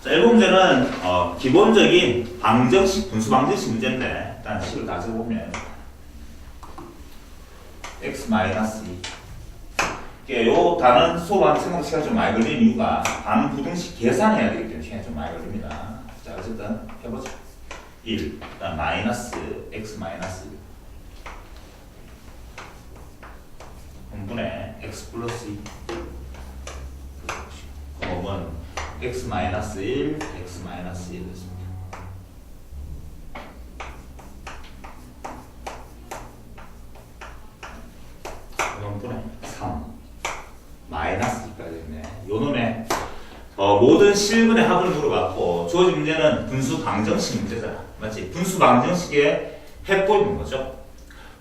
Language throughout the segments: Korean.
자, 1번문제는 기본적인 방정식, 분수 방정식 문제인데 일단 식을 다 적어보면 x-2 이게 요 단은 수업한 생각 시간 좀 많이 걸리는 이유가 반부등식 계산해야 되기 때문에 시간이 좀 많이 걸립니다. 자, 어쨌든 해보자. 1, 그다음 마이너스 x-1 분분의 x 플러스 2 그러면 x-1, x-1 됐습니다. 분분의 3 마이너스 2까지 있네. 요 놈의 모든 실근의 합을 물어봤고 주어진 문제는 분수 방정식 문제잖아. 맞지? 분수 방정식의 해법인 거죠.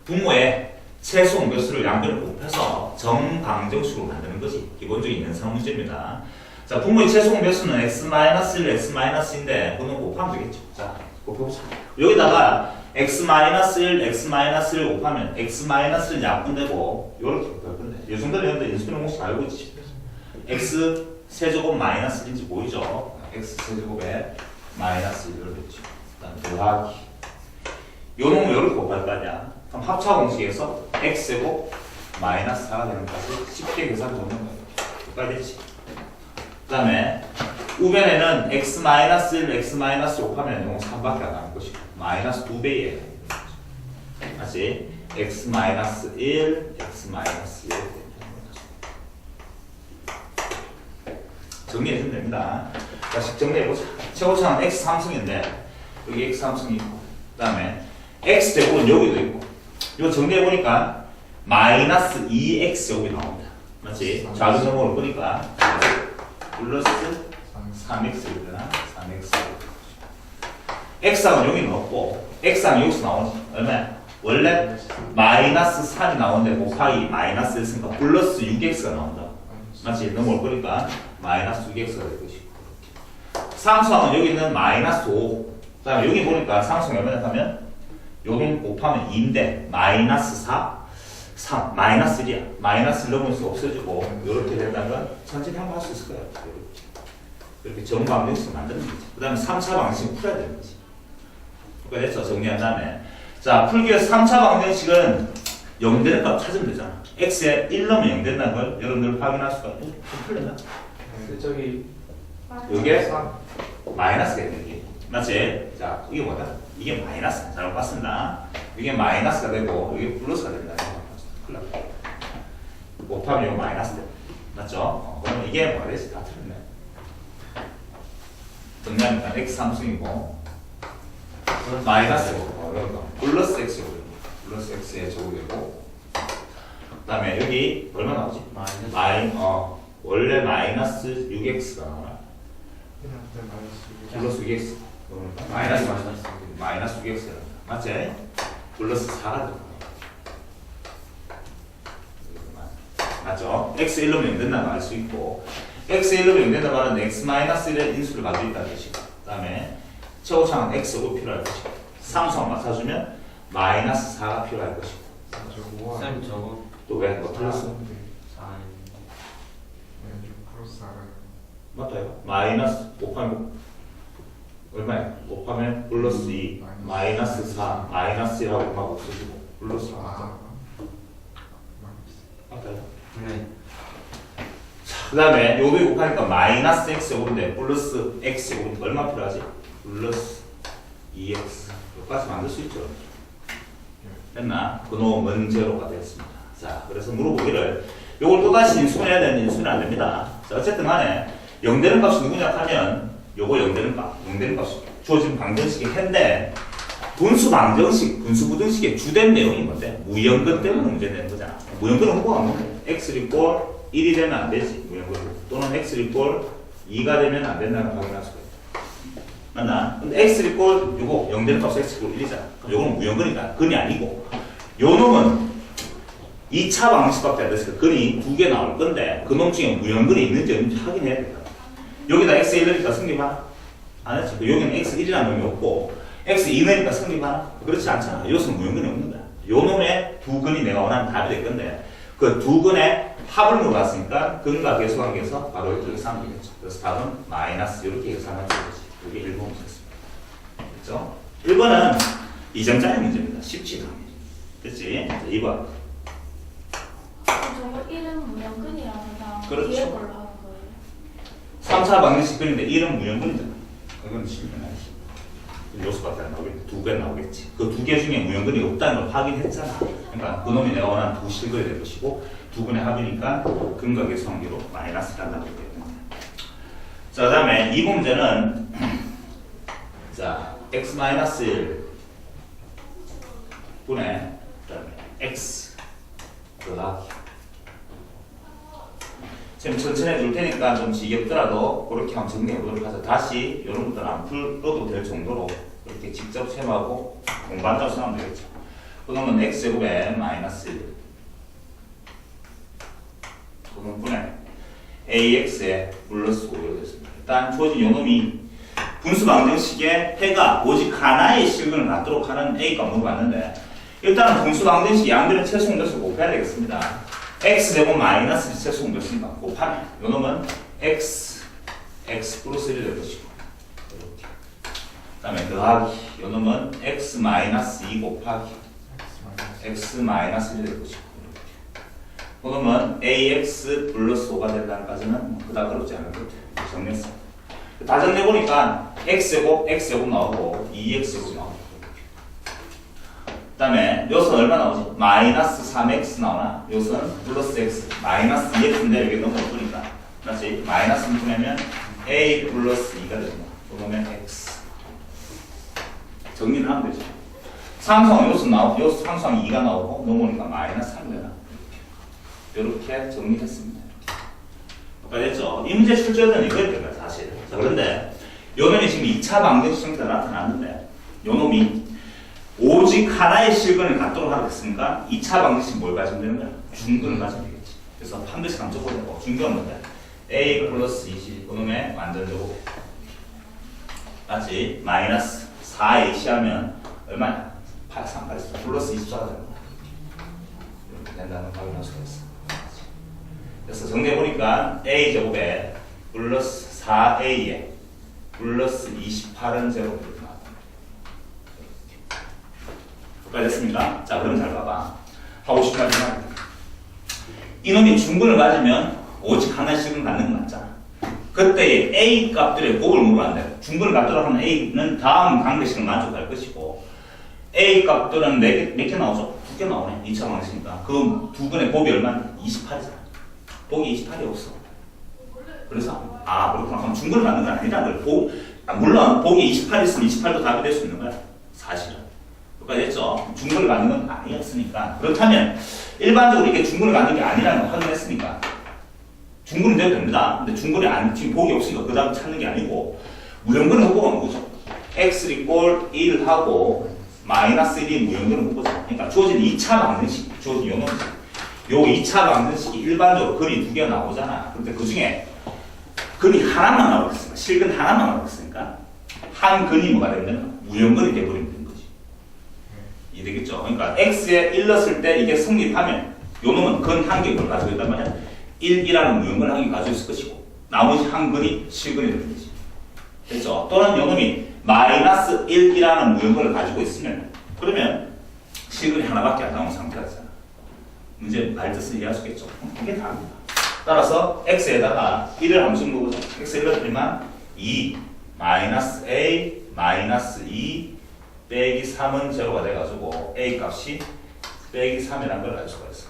분모의 최소 음배수를 양변을 곱해서 정방정식으로 만드는 것이 기본적인 연산 문제입니다. 자, 분모의 최소 음배수는 x-1, x-인데 그는 곱하면 되겠죠. 자, 곱해보자. 여기다가 x-1, x-1을 곱하면 x-를 약분되고 요렇게 곱할 건데 이 정도는 여러분들 인수분해 공식 알고 있지? x 세제곱 마이너스 1인지 보이죠? x 세제곱에 마이너스 1을 했죠. 그다음 더하기 요 놈은 요렇게 곱할 거 아니야. 그럼 합차 공식에서 x제곱 마이너스 4가 되는 것을 쉽게 계산 적는 거예요. 여기까지 되지. 그 다음에 우변에는 x-1, x-을 곱하면 용 3밖에 안 남을 것이고 마이너스 2배에 다시 x-1, x-1 정리해주면 됩니다. 다시 정리해보자. 최고차는 x3승인데 여기 x3승이 있고 그 다음에 x제곱은 여기도 있고 이거 정리해보니까 마이너스 2x제곱이 나옵니다. 맞지? 자주정목을 보니까 플러스 3x이구나. 3x x항은 여기 넣었고 x항이 여기서 나오지. 얼마야? 원래 마이너스 3이 나오는데 곱하기 마이너스 1쓰니까 플러스 6x가 나온다. 맞지? 넘어올 거니까 마이너스 6x가 될 것이고 상수항은 여기 있는 마이너스 5 그 다음에 여기 보니까 상수항이 얼마냐 하면 요놈 곱하면 2인데 마이너스 4 3 마이너스 1이야. 마이너스를 넘으면서 없어지고 이렇게 된다는 건 천천히 한번 할 수 있을 거야. 이렇게 정방정식을 만드는 거지. 그 다음에 3차 방정식을 풀어야 되는 거지. 그래서 정리한 다음에 자, 풀기 위해서 3차 방정식은 0되는 값 찾으면 되잖아. x에 1 넣으면 0 된다는 걸 여러분들 확인할 수가 있고 좀 풀렸나? 저기 이게 마이너스가 되는 게 맞지? 자, 이게 뭐다? 이게 마이너스. 잘못 봤습니다. 이게 마이너스가 되고 이게 플러스가 된다. 큰일 났다. 곱하면 이거 마이너스 돼. 맞죠? 그러면 이게 뭐가 되지? 다 틀렸네. 정리하니까 x3승이고 마이너스고 그러니까 플러스 x고 플러스 x의 제곱이고 그 다음에 여기 얼마 나오지? 원래 마이너스 6x가 나오나? 플러스 6x 마이너스 6x가 맞지? 플러스 4가 들어가 맞죠? x 1로 연된다는 걸 알 수 있고 x 1로 연된다는 말은 x-1의 인수를 가지고 있다는 것이고 그 다음에 최고차는 x가 필요할 것이고 상수항 맞춰주면 마이너스 4가 필요할 것이고 쌤 저거 또 왜? 뭐 틀렸어? 맞다 이거 마이너스 곱하면 얼마야? 곱하면 플러스 2 마이너스 4 마이너스 1하고 곱하고 없어지고 플러스 4 맞다 이거? 네. 그 다음에 요게 곱하니까 마이너스 x 제곱인데 플러스 x 제곱인데 얼마 필요하지? 플러스 2x 여기까지 만들 수 있죠? 됐나? 그놈은 제로가 됐습니다. 자, 그래서 물어보기를 요걸 또다시 인수분해야 되는 인수는 안 됩니다. 자, 어쨌든 간에 0되는 값이 누구냐 하면 요거 0되는 값이 주어진 방정식이 한데 분수 방정식, 분수 부등식의 주된 내용이 뭔데? 무연근 때문에 문제 되는 거잖아. 무연근은 뭐가 없는 x를 꼴 1이 되면 안 되지. 무연근 또는 x를 꼴 2가 되면 안 된다는 걸 확인할 수가 있다. 맞나? 근데 x를 꼴 요거 0되는 값이 x를 꼴 1이잖아. 그럼 요거는 무연근이니까 근이 아니고 요 놈은 2차 방정식밖에 안 됐으니까 근이 2개 나올 건데 그 놈 중에 무연근이 있는지 없는지 확인해야 된다. 여기다 x 1이니까 성립하나? 안 했지. 여기는 x 1이라는 놈이 없고 x 2니까 성립하나? 그렇지 않잖아. 이것은 무연근이 없는 거야. 요 놈의 두 근이 내가 원하는 답이 될 건데 그 두 근의 합을 물어봤으니까 근과 계수관계에서 바로 이쪽에 3이겠죠. 그래서 답은 마이너스 이렇게 계산하면 되지. 이게 1번 문제였습니다. 그렇죠? 1번은 2점짜리 문제입니다. 쉽지 당연히. 됐지? 자, 2번. 저거 이름 무형근이라서 그냥 그렇죠. 뒤에 걸로 하는 거예요. 3차 방정식 그린데 1은 무형근이잖아. 그건 쉽면 아니지. 요수밖에 안 나오겠지. 2개 나오겠지. 그 2개 중에 무형근이 없다는 걸 확인했잖아. 그러니까 그놈이 내가 원하는 두 실근이 될 것이고 두 분의 합이니까 근과 계수관계로 마이너스가 나오게 되는 거야. 자, 그 다음에 2번 문제는 자, x-1 분의 그다음에 x 더하기 지금 천천히 해줄 테니까 좀 지겹더라도 그렇게 한번 정리해 보도록 하자. 다시 이런 것들 안 풀어도 될 정도로 이렇게 직접 체험하고 공부한다고 생각하면 되겠죠. 그러면 x제곱에 마이너스 1 그러면 분의 ax에 플러스 5가 됐습니다. 일단 주어진 요놈이 분수 방정식에 해가 오직 하나의 실근을 갖도록 하는 a 값을 봤는데 일단은 분수 방정식 양변의 최소 공배수 곱해야 되겠습니다. x제곱 마이너스 최소 공배수니까 곱하면 요놈은 x 플러스 1이 될 것이고 이렇게 그 다음에 더하기 요놈은 x 마이너스 2 곱하기 x 마이너스 1이 될 것이고 그러면 ax 플러스 5가 된다는까지는 그닥 어렵지 않을 것 같아요. 정리했어. 다 정리해보니까 x제곱 나오고 2x제곱 나오고 그 다음에 요선 얼마 나오지? 마이너스 3x 나오나? 요선 플러스 x 마이너스 2x인데 여기 너무 예쁘니까 맞지? 마이너스 분하면 a 플러스 2가 됩니다. 그러면 x 정리를 하면 되죠. 상수항 요선 나오고 요선 상수항 2가 나오고 넘어오니까 마이너스 3이 되나? 이렇게 정리했습니다. 됐죠? 이 문제 출제는 이거였던 사실. 자, 그런데 요놈이 지금 2차 방정식 형태가 나타났는데 요놈이 오직 하나의 실근을 갖도록 하게 됐으니까 2차 방정식 뭘 가지면 되는 거야? 중근을 가지면 되겠지. 그래서 한 개씩 한번 적어보고 중근은 뭔데? a 플러스 20 그놈의 완전제곱 맞지? 마이너스 4ac 하면 얼마냐? 83, 플러스 24가 되는 거야. 이렇게 된다는 걸 확인할 수가 있어. 그래서 정리해보니까 a제곱에 플러스 4a에 플러스 28은 제곱 이렇게 나왔다. 여기까지 됐습니까? 자, 그럼 잘 봐봐. 하고 싶은 말이 하나. 이놈이 중근을 가지면 오직 하나씩은 갖는 거 맞잖아. 그때의 a 값들의 곱을 물어봤는데 중근을 갖도록 하는 a는 다음 관계식을 만족할 것이고 a 값들은 몇 개 나오죠? 2개 나오네. 2차 방식이니까. 그 두 근의 곱이 얼마인데? 28이잖아. 보기 28이 없어. 그래서 그렇구나. 그럼 중근을 갖는 건 아니라는 걸 물론 보기 28 있으면 28도 답이 될 수 있는 거야. 사실은. 여기까지 했죠. 중근을 갖는 건 아니었으니까. 그렇다면 일반적으로 이게 중근을 갖는 게 아니라는 걸 확인했으니까 중근은 돼도 됩니다. 근데 중근이 지금 보기 없으니까 그 다음 찾는 게 아니고 무형근을 곱보면 뭐죠? x 이꼴 1하고 마이너스 1이 무형근을 곱보죠. 그러니까 주어진 2차 방정식, 주어진 요놈식. 요 2차 방정식이 일반적으로 근이 2개가 나오잖아. 근데 그 중에 근이 하나만 나오겠습니다. 실근 하나만 나오겠으니까 한 근이 뭐가 되면 무형근이 돼버리면 되는 거지. 이해되겠죠? 그러니까 x에 1 넣었을 때 이게 성립하면 요 놈은 근 한 개를 가지고 있단 말이야. 1이라는 무형근을 한 개 가지고 있을 것이고 나머지 한 근이 실근이 되는 거지. 됐죠? 또는 요 놈이 마이너스 1이라는 무형근을 가지고 있으면 그러면 실근이 하나밖에 안 나오는 상태가 되잖아. 문제 말 뜻을 이해할 수 있겠죠? 이게 다릅니다. 따라서 x에다가 1을 함수 넣어보자. x를 넣으면 2 마이너스 a 마이너스 2 빼기 3은 제로가 돼가지고 a 값이 빼기 3이라는 걸 알 수가 있어.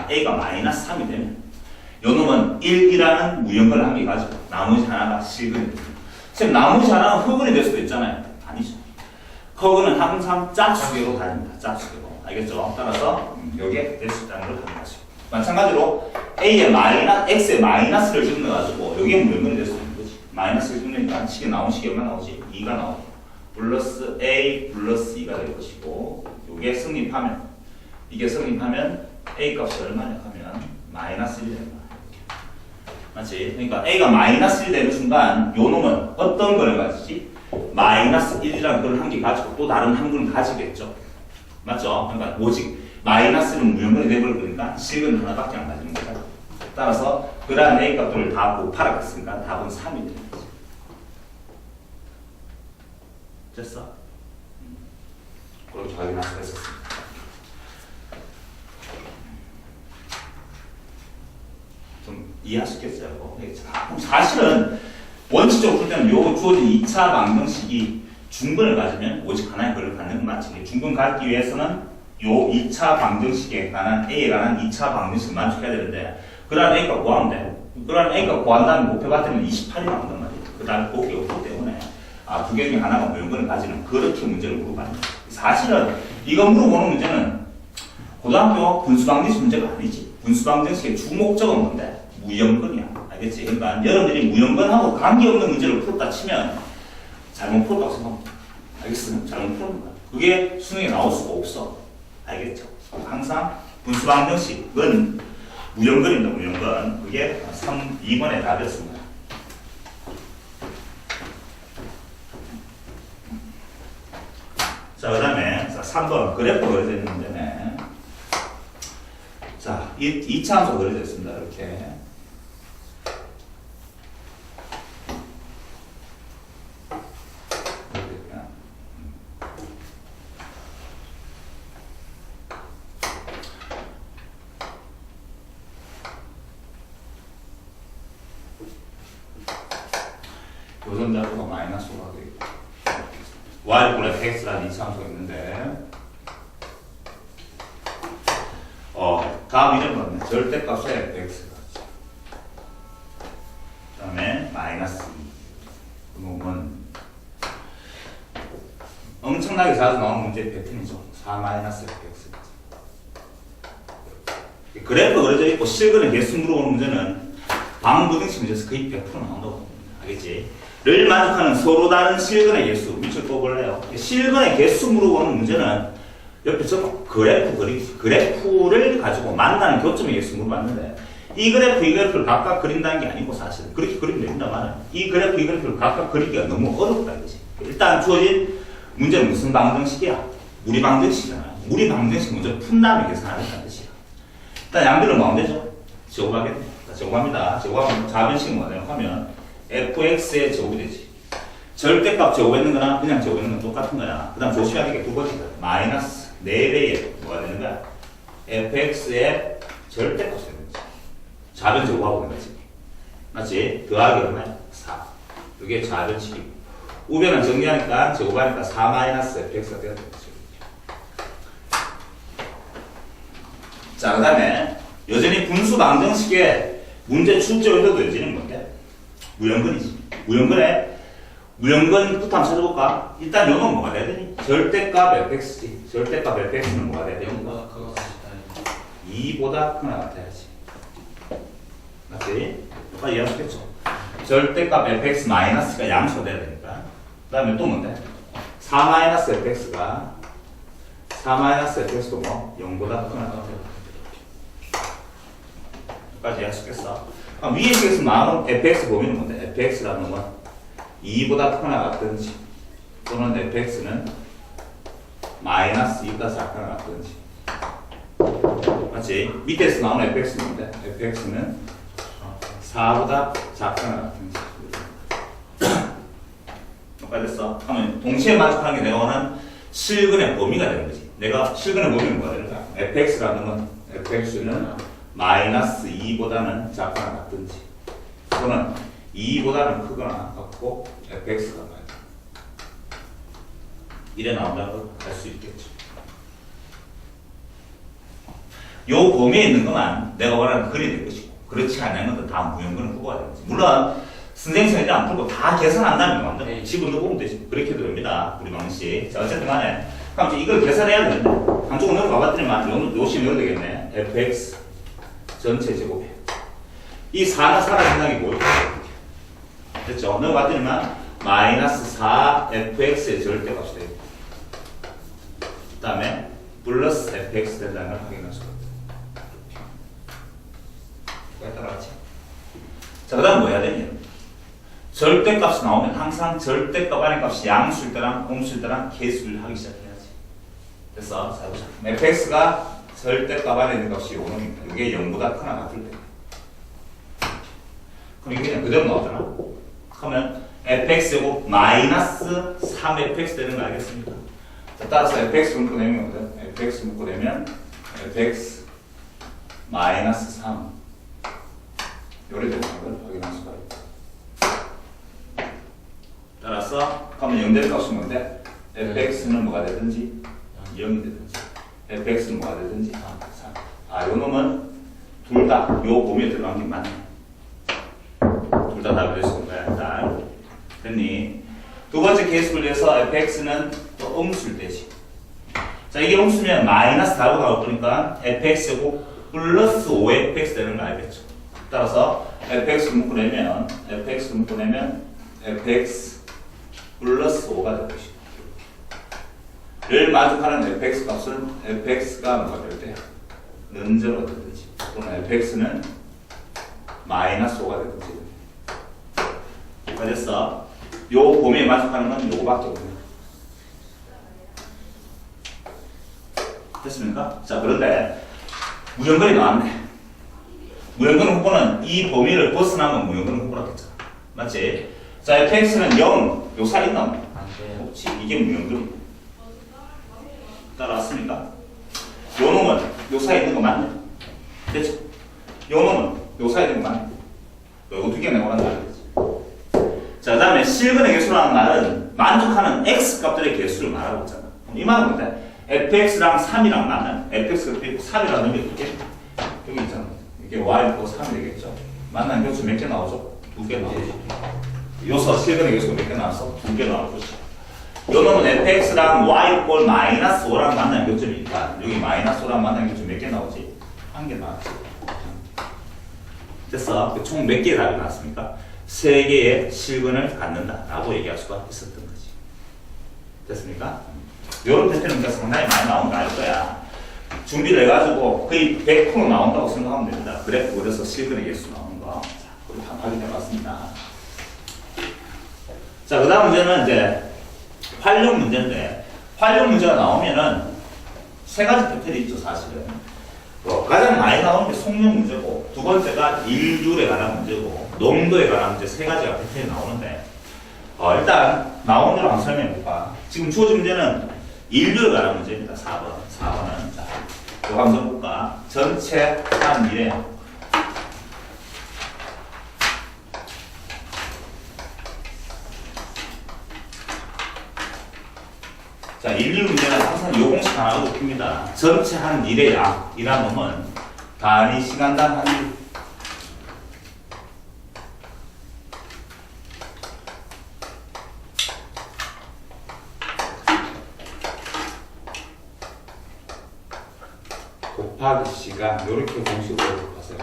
a가 마이너스 3이 되면 요 놈은 1이라는 무형근을 한 개 가지고 나머지 하나가 실근이 됩니다. 지금 나머지 하나는 흑근이 될 수도 있잖아요. 아니죠. 흑근은 항상 짝수계로 다닙니다. 짝수계로. 알겠죠? 따라서 여기에 될 수 있다는 걸 확인하시고 마찬가지로 x에 마이너스를 집어넣어가지고 여기에 무형근이 될 수 있는 거지. 마이너스를 집어넣으니까 식이 나온 식이 얼마 나오지? 2가 나오고 플러스 a 플러스 2가 될 것이고 이게 성립하면 a 값이 얼마냐 하면 마이너스 1이 됩니다. 맞지? 그러니까 a가 마이너스 1 되는 순간 요 놈은 어떤 거를 가지지? 마이너스 1이라는 거를 한 개 가지고 또 다른 한 근을 가지겠죠. 맞죠? 그러니까 오직 마이너스는 무형근이 돼버릴 거니까 실근 하나밖에 안 가지는 거죠. 따라서 그러한 A 값들을 다 곱하라겠으니까 답은 3이 되는 거지. 됐어? 그렇게 확인할 수가 있었습니다. 좀 이해하셨겠어요? 그럼 사실은 원칙적으로 볼 때는 요 주어진 2차 방정식이 중근을 가지면 오직 하나의 거리를 갖는 건 맞지. 중근 갖기 위해서는 요 2차 방정식에 관한 A에 관한 2차 방정식을 만족해야 되는데 그러한 A가 구하면 돼. 그러한 A가 구한 다음에 곱해봤더니 28이 나온단 말이야. 그 다음에 곱게 없기 때문에 두 개 중에 하나가 무형근을 가지는 그렇게 문제를 물어봤는 거야. 사실은 이거 물어보는 문제는 고등학교 분수방정식 문제가 아니지. 분수방정식의 주목적은 뭔데? 무형근이야. 알겠지? 그러니까 여러분들이 무형근하고 관계없는 문제를 풀었다 치면 잘못 풀었다고 생각합니다. 알겠어요? 잘못 푸는 거야. 그게 수능에 나올 수가 없어. 알겠죠? 항상 분수방정식은 무형근입니다. 무형근. 그게 2번의 답이었습니다. 자, 그 다음에 3번 그래프 그려져 있는 문제네. 자, 2차 함수 그려져 있습니다. 이렇게. 요전 자료가 마이너스 5가 되겠고 y분의 x라는 2차 함수가 있는데 다음 이름 뭐냐? 절대값의 fx가 그 다음에 마이너스 2 그러면 엄청나게 자주 나오는 문제의 패턴이죠. 4 마이너스 fx 그래프 그려져 있고 실근의 개수 물어보는 문제는 방부등식 문제에서 거의 100% 나온다고 봅니다. 알겠지? 를 만족하는 서로 다른 실근의 개수 밑줄 뽑을래요. 실근의 개수 물어보는 문제는 옆에 저 그래프 그리기 그래프를 가지고 만나는 교점의 개수 물어봤는데 이 그래프를 각각 그린다는 게 아니고 사실 그렇게 그리면 된단 말이야. 이 그래프를 각각 그리기가 너무 어렵다 이거지. 일단 주어진 문제는 무슨 방정식이야? 무리 방정식이잖아. 무리 방정식 먼저 푼 다음에 계산하겠다는 뜻이야. 일단 양변을 뭐 하면 되죠? 제곱하겠네. 제곱합니다. 제곱하면 자변식은 뭐냐 하면 fx의 제곱이 되지. 절대값 제곱했는 거랑 그냥 제곱했는 건 똑같은 거야. 그 다음 조심해야 될 게 두 번째다. 마이너스 4배의 뭐가 되는 거야? fx의 절대값이 되는 거지. 자변 제곱하고 있는 거지. 맞지? 더하기 얼마야? 4. 이게 자변식이고. 우변은 정리하니까 제곱하니까 4 마이너스 fx가 되는 거지. 자, 그 다음에 여전히 분수 방정식의 문제 출제 의도도 여전히 뭔데? 무형근이지. 무형근부터 한번 찾아볼까? 일단 요건 뭐가 돼야 되니? 절대값 fx지. 절대값 fx는 뭐가 돼야 되니? 그거 다시 2보다 크나 같아야지. 맞지? 여기까지 이해하셨겠죠? 절대값 fx 마이너스가 양수가 돼야 되니까. 그 다음에 또 뭔데? 4 마이너스 fx가 4 마이너스 fx도 뭐? 0보다 크나 같아요. 여기까지 이해하셨겠어? 위에 식에서 나오는 fx 범위는 뭔데? fx라는 건 2보다 크거나 같든지 또는 fx는 마이너스 2보다 작거나 같든지 맞지? 밑에서 나오는 fx는 뭔데? fx는 4보다 작거나 같든지 여기까지 됐어? 그러면 동시에 만족하는 게 내가 원하는 실근의 범위가 되는 거지. 내가 실근의 범위는 뭐가 되는가? fx라는 건 fx는 마이너스 2보다는 작거나 같든지 또는 2보다는 크거나 같고 fx가 많이 이래 나온다고 할 수 있겠죠. 요 범위에 있는 것만 내가 원하는 글이 될 것이고 그렇지 않는 것은 다 무형근을 풀어야 되는 거지. 물론 선생님이 안 풀고 다 계산한다는 거 완전 지금도 보면 되지. 그렇게 됩니다. 우리 방식. 자, 어쨌든 간에 그럼 이걸 계산해야 되는데 한쪽은 넘어가봤더니만 요심 열어야 되겠네. fx 전체 제곱해. 이 4는 사라진다는 게 뭐예요? 됐죠? 넘어갔더니만 마이너스 4 fx의 절대값이 되고 그 다음에 플러스 fx 된다는 걸 확인할 수가 있다. 따라가지. 자, 그 다음 뭐 해야 되냐? 절대값이 나오면 항상 절대값 안의 값이 양수일 때랑 옴수일 때랑 개수를 하기 시작해야지. 됐어? 자, 보자. fx가 절대값 안에 있는 값이 요놈입니다. 이게 0보다 크나 같을 때. 그럼 이게 그냥 그대로 나오잖아. 그러면 fx제곱 마이너스 3fx 되는 거 알겠습니까? 자, 따라서 fx 묶어내면 거든. fx 묶어내면 fx 마이너스 3 요래 되는 걸 확인할 수가 있다. 따라서 그러면 0 될 값이 뭔데? fx는 뭐가 되든지 0이 되든지 fx는 뭐가 되든지 3. 아, 요 놈은 둘 다 요 범위에 들어간 게 맞네. 둘 다 답이 될 수 있는 거야. 일단 됐니? 두 번째 케이스를 위해서 fx는 또 음수일 때지. 자, 이게 음수면 마이너스 4로 나올 거니까 fx고 플러스 5fx 되는 거 알겠죠? 따라서 fx 묶어내면 fx 플러스 5가 될 것이고 를 만족하는 fx 값은 fx가 뭐가 될 때? 는제로가 되든지 또는 fx는 마이너스 5가 되든지 뭐가 됐어? 요 범위에 만족하는 건 요거밖에 없네. 됐습니까? 자, 그런데 무형근이 나왔네. 무형근 후보는 이 범위를 벗어나면 무형근 후보라고 했잖아. 맞지? 자, fx는 0, 요 사이 있나? 안 돼요. 없지. 이게 무형근이고. 따라왔습니까? 요 놈은 요 사이에 있는 거 맞네? 됐죠? 요 놈은 요 사이에 있는 거 맞네? 요거 두 개 내고 난다 알겠지? 자, 그 다음에 실근의 개수라는 말은 만족하는 x 값들의 개수를 말하고 있잖아. 이 말은 뭔데? fx랑 3이랑 만나면 fx가 3이라는 놈이 이렇게 여기 있잖아. 이게 y고 3이 되겠죠? 만나는 개수 몇 개 나오죠? 2개 나오죠. 요서 실근의 개수가 몇 개 나왔어? 2개 나오죠. 요 놈은 fx랑 y꼴 마이너스 5랑 만나는 교점이니까 여기 마이너스 5랑 만나는 교점 몇 개 나오지? 1개 나왔지. 됐어? 총 몇 개의 답이 나왔습니까? 3개의 실근을 갖는다 라고 얘기할 수가 있었던 거지. 됐습니까? 이런 패턴은 상당히 많이 나온 거 알 거야. 준비를 해가지고 거의 100% 나온다고 생각하면 됩니다. 그래프 그래서 실근의 개수 나오는 거. 자, 우리 다 확인해 봤습니다. 자, 그 다음 문제는 이제 활용 문제인데, 활용 문제가 나오면은 세 가지 패턴이 있죠, 사실은. 가장 많이 나오는 게 속력 문제고, 두 번째가 일률에 관한 문제고, 농도에 관한 문제 세 가지가 패턴이 나오는데, 일단 나온 대로 한번 설명해 볼까. 지금 주어진 문제는 일률에 관한 문제입니다. 4번은. 자, 이거 한번 써볼까. 전체 한 일에 자, 일률 문제는 항상 요 공식 하나가 웃깁니다. 전체 한 일의 양이라는 놈은 단위 시간당 한 일. 곱하기 시간, 요렇게 공식으로 봤어요.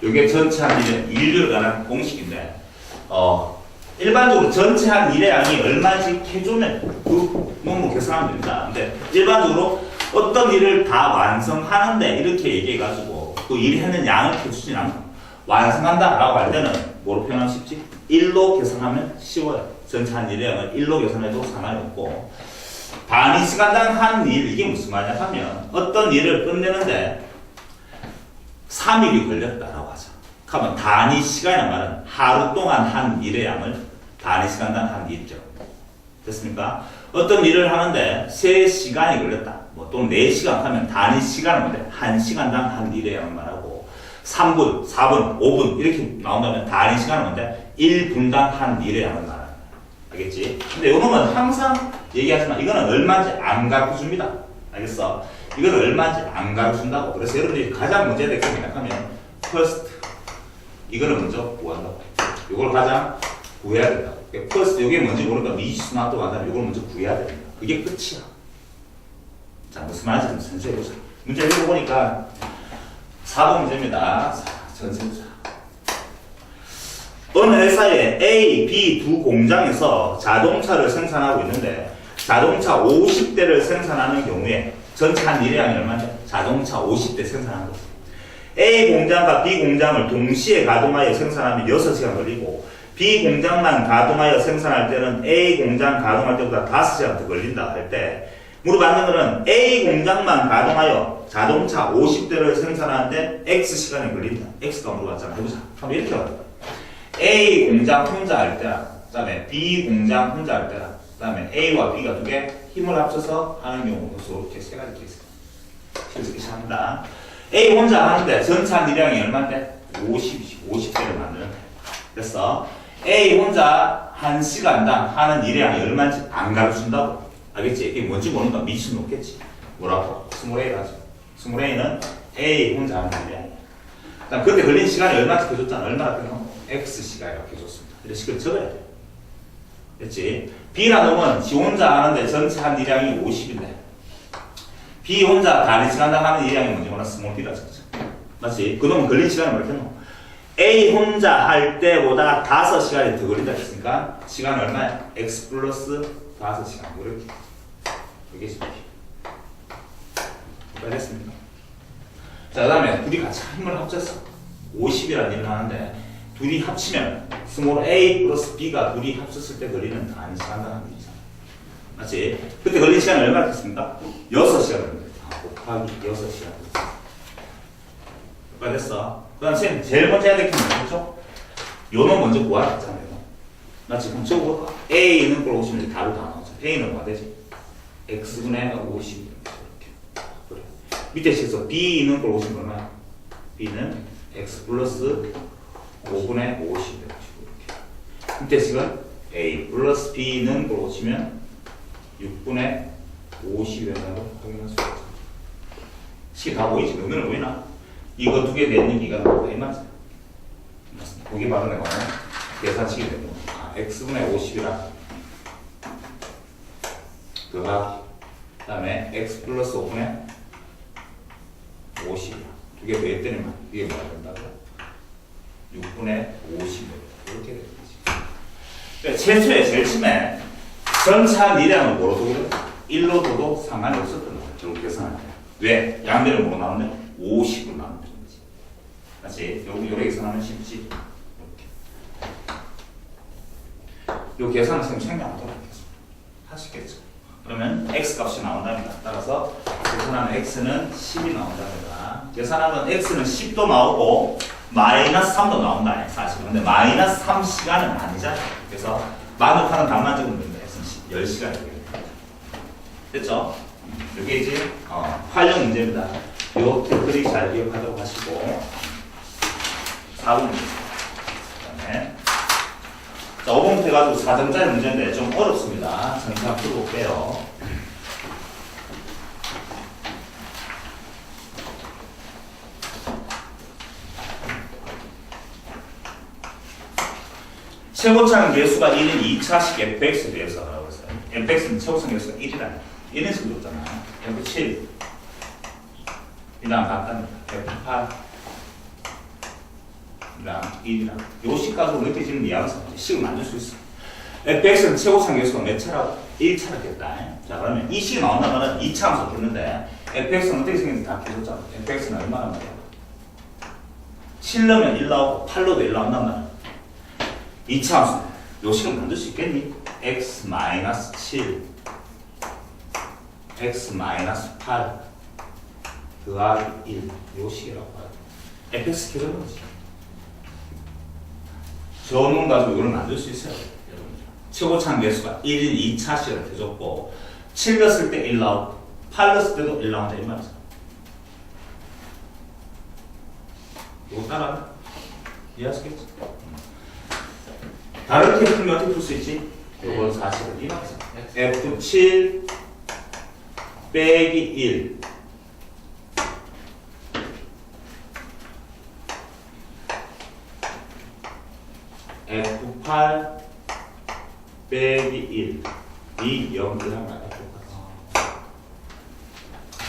요게 전체 한 일의 일률에 관한 공식인데, 일반적으로 전체 한 일의 양이 얼마씩 해주면 그 놈으로 계산하면 됩니다. 근데 일반적으로 어떤 일을 다 완성하는데 이렇게 얘기해가지고 그 일이 하는 양을 해주진 않고 완성한다라고 할 때는 뭐로 표현하면 쉽지? 1로 계산하면 쉬워요. 전체 한 일의 양을 1로 계산해도 상관이 없고 단위 시간당 한 일, 이게 무슨 말이냐 하면 어떤 일을 끝내는데 3일이 걸렸다라고 하죠. 그러면 단위 시간이란 말은 하루 동안 한 일의 양을 단위 시간당 한 일이죠. 됐습니까? 어떤 일을 하는데 3시간이 걸렸다. 뭐 또는 4시간 하면 단위 시간은 뭔데? 1시간당 한 일의 양을 말하고 3분, 4분, 5분 이렇게 나온다면 단위 시간은 뭔데? 1분당 한 일의 양을 말하는 거야. 알겠지? 근데 요놈은 항상 얘기하지만 이거는 얼마인지 안 가르쳐줍니다. 알겠어? 이거는 얼마인지 안 가르쳐준다고. 그래서 여러분들이 가장 문제가 될게 뭐냐 하면 first 이거는 먼저 구한다고. 이걸 가장 구해야 된다고. first 이게 뭔지 모르니까 미지수나 또 한다면 이걸 먼저 구해야 됩니다. 그게 끝이야. 자, 무슨 말인지 좀 전체 해보자. 문제 읽어보니까 4번 문제입니다. 전체 보자. 어느 회사에 A, B 두 공장에서 자동차를 생산하고 있는데 자동차 50대를 생산하는 경우에 전체 한 일의 양이 얼마인데? 자동차 50대 생산하는 거죠. A 공장과 B 공장을 동시에 가동하여 생산하면 6시간 걸리고 B 공장만 가동하여 생산할 때는 A 공장 가동할 때보다 5시간 더 걸린다 할 때 물어봤는 거는 A 공장만 가동하여 자동차 50대를 생산하는데 X 시간이 걸린다. X가 물어봤잖아. 해보자. 한번 이렇게 해봐. A 공장 혼자 할 때랑 그 다음에 B 공장 혼자 할 때랑 그 다음에 A와 B가 두 개 힘을 합쳐서 하는 경우도 이렇게 세 가지 케이스. 이렇게 합니다. A 혼자 하는데 전차 미량이 얼마인데? 50대를 만드는 거야. 그래서 A 혼자 1시간당 하는 일량이 얼마인지 안 가르쳐준다고. 알겠지? 이게 뭔지 모르니까 미친 놓겠지. 뭐라고? 20A라죠. 20A는 A 혼자 하는 일량이야. 그다음 그때 걸린 시간이 얼마나 켜줬잖아. 얼마나 켜줘? X 시간이라고 켜줬습니다. 이런 식으로 적어야 돼. 됐지? B라 놈은 지 혼자 하는데 전체 한 일량이 50인데 B 혼자 다른 시간당 하는 일량이 뭔지 몰라. 스몰 B라 적자. 맞지? 그놈은 걸린 시간이 뭐 이렇게 놓 A 혼자 할 때보다 5시간이 더 걸린다 했으니까 시간은 얼마야? X 플러스 5시간. 이렇게. 이게 됐습니까? 자, 그 다음에 둘이 같이 힘을 합쳐서 50이라는 일을 하는데 둘이 합치면 스몰 A 플러스 B가 둘이 합쳤을 때 걸리는 단위 시간당 하는 일이잖아. 맞지? 그때 걸린 시간이 얼마나 됐습니까? 6시간 걸립니다. 곱하기 6시간. 됐어. 그 다음 쌤 제일 먼저 해야 될 게 뭐겠죠? 요놈 먼저 구하랬잖아요. 맞지? 그럼 저거 A는 걸 오시면 이제 답이 다 나오죠. A는 뭐가 되지? X분의 50 이렇게. 그래. 밑에 식에서 B는 걸 오시면 얼마야? B는 X 플러스 5분의 50 이렇게. 밑에 식은 A 플러스 B는 걸 오시면 6분의 50이라고 확인할 수 있죠. 식이 다 보이지? 눈으로 보이나? 이거 두 개 내는 기가 나오다 이 말이야. 그게 바로 내가 계산식이 되고 x분의 50이라 그가 그 다음에 x 플러스 5분의 50이야. 두 개 더했더니만 이게 뭐가 된다고요? 6분의 50 이렇게 되는 거지. 그러니까 최초에 제일 처음에 전차 미량을 뭐로 두고 1로 둬도 상관이 없었던 거야. 결국 계산할 때. 왜? 양배를 뭐로 나오는데? 50으로 나오는 거지. 맞지? 요래 계산하면 쉽지. 이렇게. 요 계산은 지금 생략하도록 하겠습니다. 하시겠죠? 그러면 x 값이 나온답니다. 따라서 계산하면 x는 10이 나온답니다. 계산하면 x는 10도 나오고 마이너스 3도 나온다. 사실은. 근데 마이너스 3시간은 아니잖아. 그래서 만족하는 답만 적으면 됩니다. x는 10시간이 되겠다. 됐죠? 이게 이제 활용 문제입니다. 요 테크닉 잘 기억하도록 하시고 4번 문제. 그다음에 자 5번부터 해가지고 4점짜리 문제인데 좀 어렵습니다. 잠깐 풀어볼게요. 최고차는 개수가 1인 2차식 fx에 대해서 하라고 했어요. fx는 최고차는 개수가 1이라 이런 식으로 줬잖아. f7 이랑 같답니다. f8 이랑 1이랑 요 식 가지고 이렇게 지금 이해하면서 식을 만들 수 있어. fx는 최고차는 개수가 몇 차라고? 1차를 겠다. 자 그러면 이 식이 나온다면 2차 함수 줬는데 fx는 어떻게 생겼는지 다 켜줬잖아. fx는 얼마나 말이야? 7 넣으면 1 나오고 8 넣어도 1 나온단 말이야. 2차 함수 요 식을 만들 수 있겠니? x-7 x-8 더하기 1 요 식이라고 봐요. fx 켜주는 거지. 저놈 가지고 이걸 만들 수 있어요. 여러분들. 최고차는 개수가 1인 2차식을 켜줬고 7 넣었을 때 1 나오고 8 넣었을 때도 1 나온다 이 말이죠. 이거 따라 이해하시겠지? 다르게 풀면 어떻게 풀 수 있지? 이건 사실은 이 말이죠. f7 빼기 1 f8 빼기 1 이 0 그냥 말이야.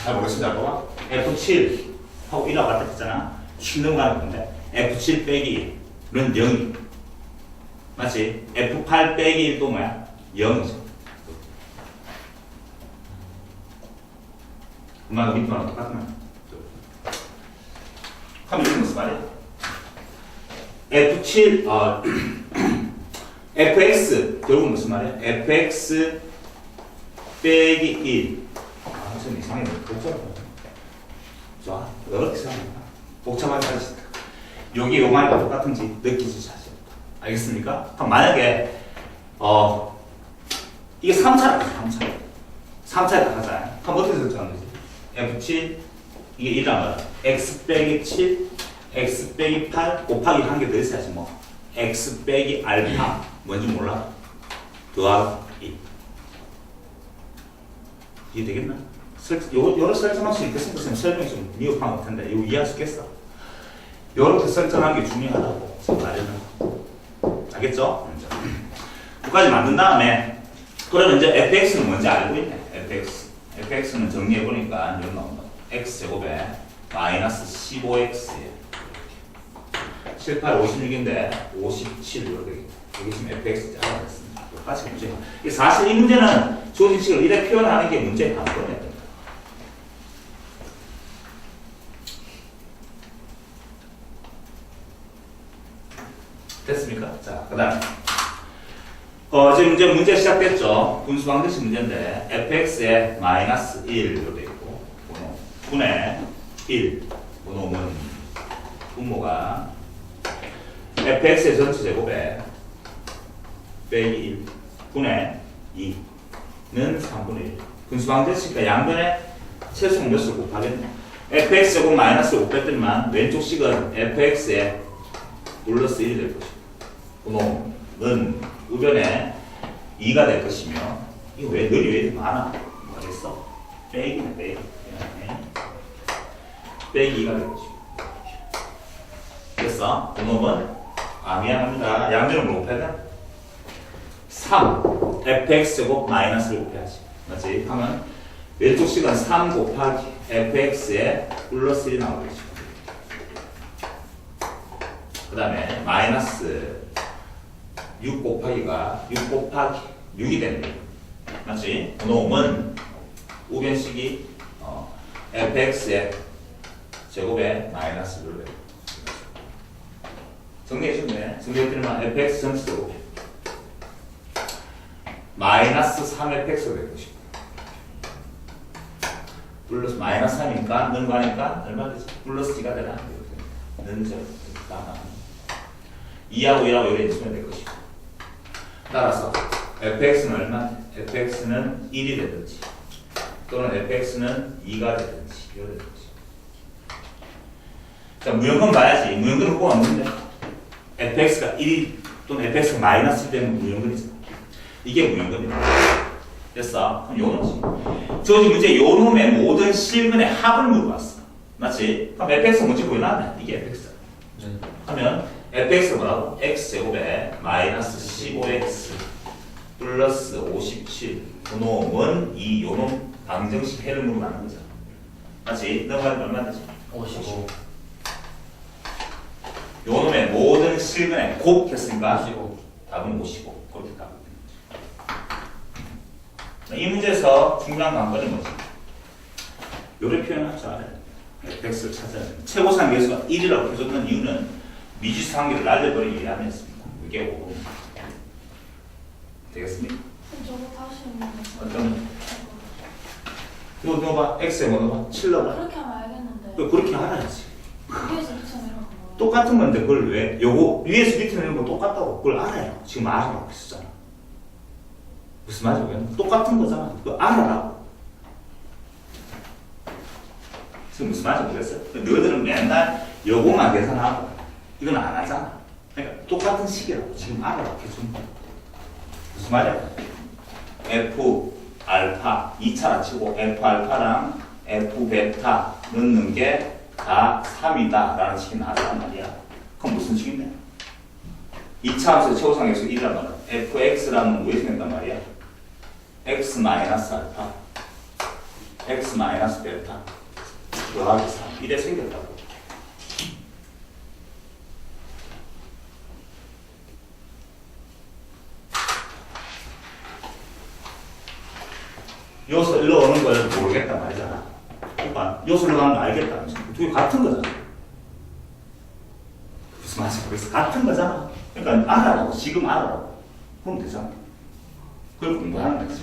잘 모르겠습니다. 봐봐. f7 하고 1하고 같다 했잖아. 7 넘어가는 건데 f7 빼기 1은 0이 맞지? f8 빼기 1도 뭐야? 0이죠. 엄마가 밑에만 똑같으면 그럼 이건 무슨 말이야? f7 fx 결국 무슨 말이야? fx 빼기 1 좀 이상해. 복잡하다. 좋아. 어렵게 생각한다. 복잡한 사실. 여기 요 말과 똑같은지 느끼지 사실. 알겠습니까? 그럼 만약에 이게 3차라고 3차. 3차에다 하자. 그럼 어떻게 설정하는 거지? F7 이게 1이란 말이야. X 빼기 7 X 빼기 8 곱하기 한 개 더 있어야지 뭐. X 빼기 알파 뭔지 몰라? 더하기 2 이해되겠나? 요런 설정할 수 있겠으니까 지금 설명이 좀 미흡한 것 같은데 이거 이해할 수 있겠어? 요렇게 설정하는 게 중요하다고 지금 말해는 알겠죠? 여기까지 만든 다음에 그러면 이제 fx는 뭔지 알고 있네. fx는 정리해보니까 이런 나온다. x제곱에 마이너스 15x에 7, 8, 56인데 57 이렇게 되겠다. 여기 지금 fx 알아냈습니다. 여기까지 문제. 사실 이 문제는 조진식을 이렇게 표현하는 게 문제의 관건이었던 거야. 됐습니까? 자, 그 다음. 지금 이제 문제 시작됐죠. 분수방정식 문제인데, fx에 마이너스 1로 되어 있고, 분의 1, 분모는, 분모가 fx의 전체 제곱에 빼기 1, 분의 2는 3분의 1. 분수방정식과 양변에 최소 공몇을 곱하겠네. fx 제곱 마이너스 5 뺐더니만 왼쪽 식은 fx에 플러스 1이 될 것이고, 분모는 우변에 2가 될 것이며, 이거 왜 늘이 왜 이렇게 많아? 뭐겠어? 빼기네, 빼기. 빼기 2가 될 것이고. 됐어? 분모는, 미안합니다. 양변을 곱해야 돼? 3, fx제곱 마이너스를 곱해야지. 맞지? 하면, 왼쪽 식은 3 곱하기 fx에 플러스 1이 나오겠지. 그 다음에, 마이너스 6 곱하기가 6 곱하기 6이 됩니다. 맞지? 그놈은 우변식이 fx의 제곱에 마이너스를 정리해주면 정리해드리면 fx 전체 제곱 마이너스 3fx가 될 것이고 플러스 마이너스 3이니까 능가하니까 얼마 되지? 플러스 g가 되나? 는적 2하고 1하고 여기 있으면 될 것이고 따라서 fx는 얼마? fx는 1이 되든지 또는 fx는 2가 되든지 이렇게 되든지. 자, 무형근 봐야지. 무형근은 꼭 없는데 fx가 1 또는 fx가 마이너스 1 되면 무형근이잖아. 이게 무형근이야. 됐어? 그럼 요놈이지. 저지 문제 요놈의 모든 실근의 합을 물어봤어. 맞지? 그럼 fx가 뭔지 보여놨네. 이게 fx야. 하면 fx가 뭐라고? x제곱에 마이너스 15x 플러스 57 그놈은 이 요놈 방정식 해를 물어보는 거잖아. 맞지? 넘어가면 얼마 되지? 55. 요놈의 모든 실근의 곱 했으니까 55. 답은 55. 그렇게 답. 이 문제에서 중요한 관건이 뭐지? 요래 표현할 줄 알아요. fx를 찾아내는 최고상 계수가 1이라고 해줬던 이유는 미지수 한 개를 날려버리기 위함이었습니다. 이게 5. 되겠습니까? 저거 다시 있는 어떤? 이거 넣어봐. x에 뭐 넣어봐? 7 넣어봐. 그렇게 하면 알겠는데 그렇게 알아야지. 위에서 붙여내는 거 똑같은 건데 그걸 왜? 요거 위에서 밑에 내는 거 똑같다고 그걸 알아요. 지금 알아라고 했었잖아. 무슨 말인지 모르겠네. 똑같은 거잖아. 그거 알아라고. 지금 무슨 말인지 모르겠어요? 너희들은 맨날 요거만 계산하고 이건 안 하잖아. 그러니까 똑같은 식이라고 지금 알아라고 해주는 거야. 무슨 말이야? F 알파 2차라 치고 F 알파랑 F 베타 넣는 게 다 3이다 라는 식이 나왔단 말이야. 그럼 무슨 식인데? 2차 함수의 최고상계수 1이란 말이야. fx라는 왜 생긴단 말이야? x 마이너스 알파 x 마이너스 베타 더하기 3 이래 생겼다고. 여기서 일로 오는 걸 모르겠단 말이잖아. 그러니까 여기서 일로 가는 거 알겠다는 거지. 두 개 같은 거잖아. 무슨 말인지 모르겠어. 같은 거잖아. 그러니까 알아라고. 지금 알아라고. 그럼 되잖아. 그걸 공부하는 거지.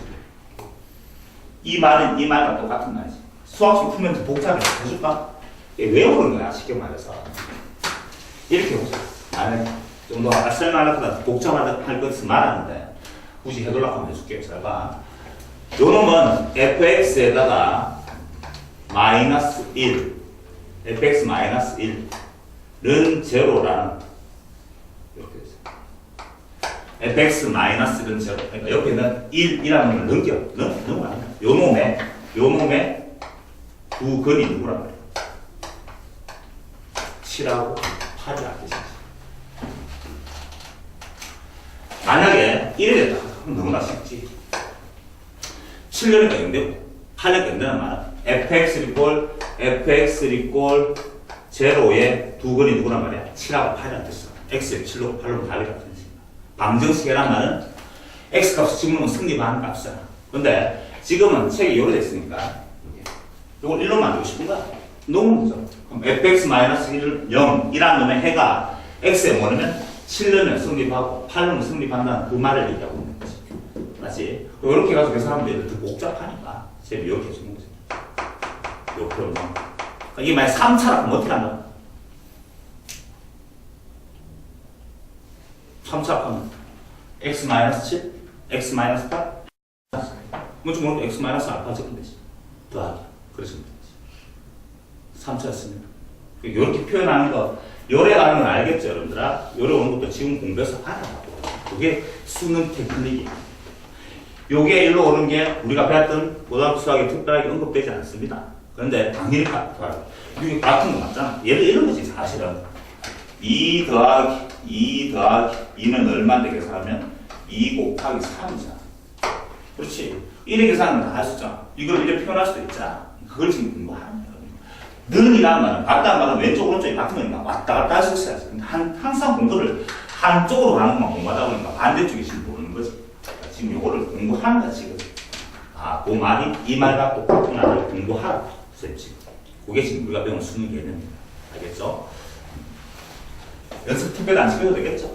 이 말은 이 말과 똑같은 말이지. 수학식 풀면 더 복잡해. 해줄까? 외우는 거야, 쉽게 말해서. 이렇게 보자. 만약에 좀더 아까 설명하려다 복잡할 것을 말하는데, 굳이 해달라고 하면 해줄게요. 잘 봐. 요 놈은 fx에다가 마이너스 1, fx 마이너스 1는 제로라는, 이렇게 되죠. fx 마이너스 1은 제로. 그러니까 옆에는 1이라는 걸 넘어가는 거야. 요 놈의 두 근이 누구란 말이야? 7하고 8이라 뜻이지. 만약에 1이 됐다. 그럼 너무나 쉽지. 7년이니까 0되고 8년이니까 0되는 말은 fx를 이꼴 제로의 두 근이 누구란 말이야? 7하고 8이라는 뜻이야. x에 7로 8로 답이라는 뜻이야. 방정식이란 말은 x 값을 집으면 승리하는 값이잖아. 근데 지금은 책이 요로 됐으니까 이걸 1로 만들고 싶은 거야. 너무 무서워. 그럼 fx-1을 0이라는 놈의 해가 x에 뭐냐면 7는 성립하고 8는 성립한다는 그 말을 얘기하고 있는 거지. 맞지? 이렇게 해가지고 그 사람들이 더 복잡하니까 쌤이 이렇게 해주는 거지. 요 표현. 이게 만약 3차라고 하면 어떻게 한다? 3차라고 하면 x-7, x-8 뭔지 모르고 x-알파 적으면 되지. 더하기. 그러시면 되지. 3차였습니다. 이렇게 표현하는 거, 요래 가는 건 알겠죠, 여러분들아? 요래 오는 것도 지금 공부해서 하라고. 그게 수능 테크닉이야. 요게 일로 오는 게 우리가 배웠던 고등학교 수학에 특별하게 언급되지 않습니다. 그런데 당연히 이게 같은 거 맞잖아. 얘를 이런 거지, 사실은. 2 더하기 2는 얼마인데 계산하면 2 곱하기 3이잖아. 그렇지. 이렇게 계산은 다 할 수 있잖아. 이걸 이렇게 표현할 수도 있잖아. 그걸 지금 공부하는 거야. 는이란 말은, 같다는 말은 왼쪽, 오른쪽이 같은 거니까 왔다 갔다 할 수 있어야지. 근데 항상 공부를 한쪽으로 가는 것만 공부하다 보니까 반대쪽이 지금 모르는 거지. 그러니까 지금 이거를 공부하는 거야, 지금. 아, 그 말이 이 말과 똑같구나를 공부하라고. 쌤, 지금. 그게 지금 우리가 배운 수능 개념입니다. 알겠죠? 연습 특별히 안 시켜도 되겠죠?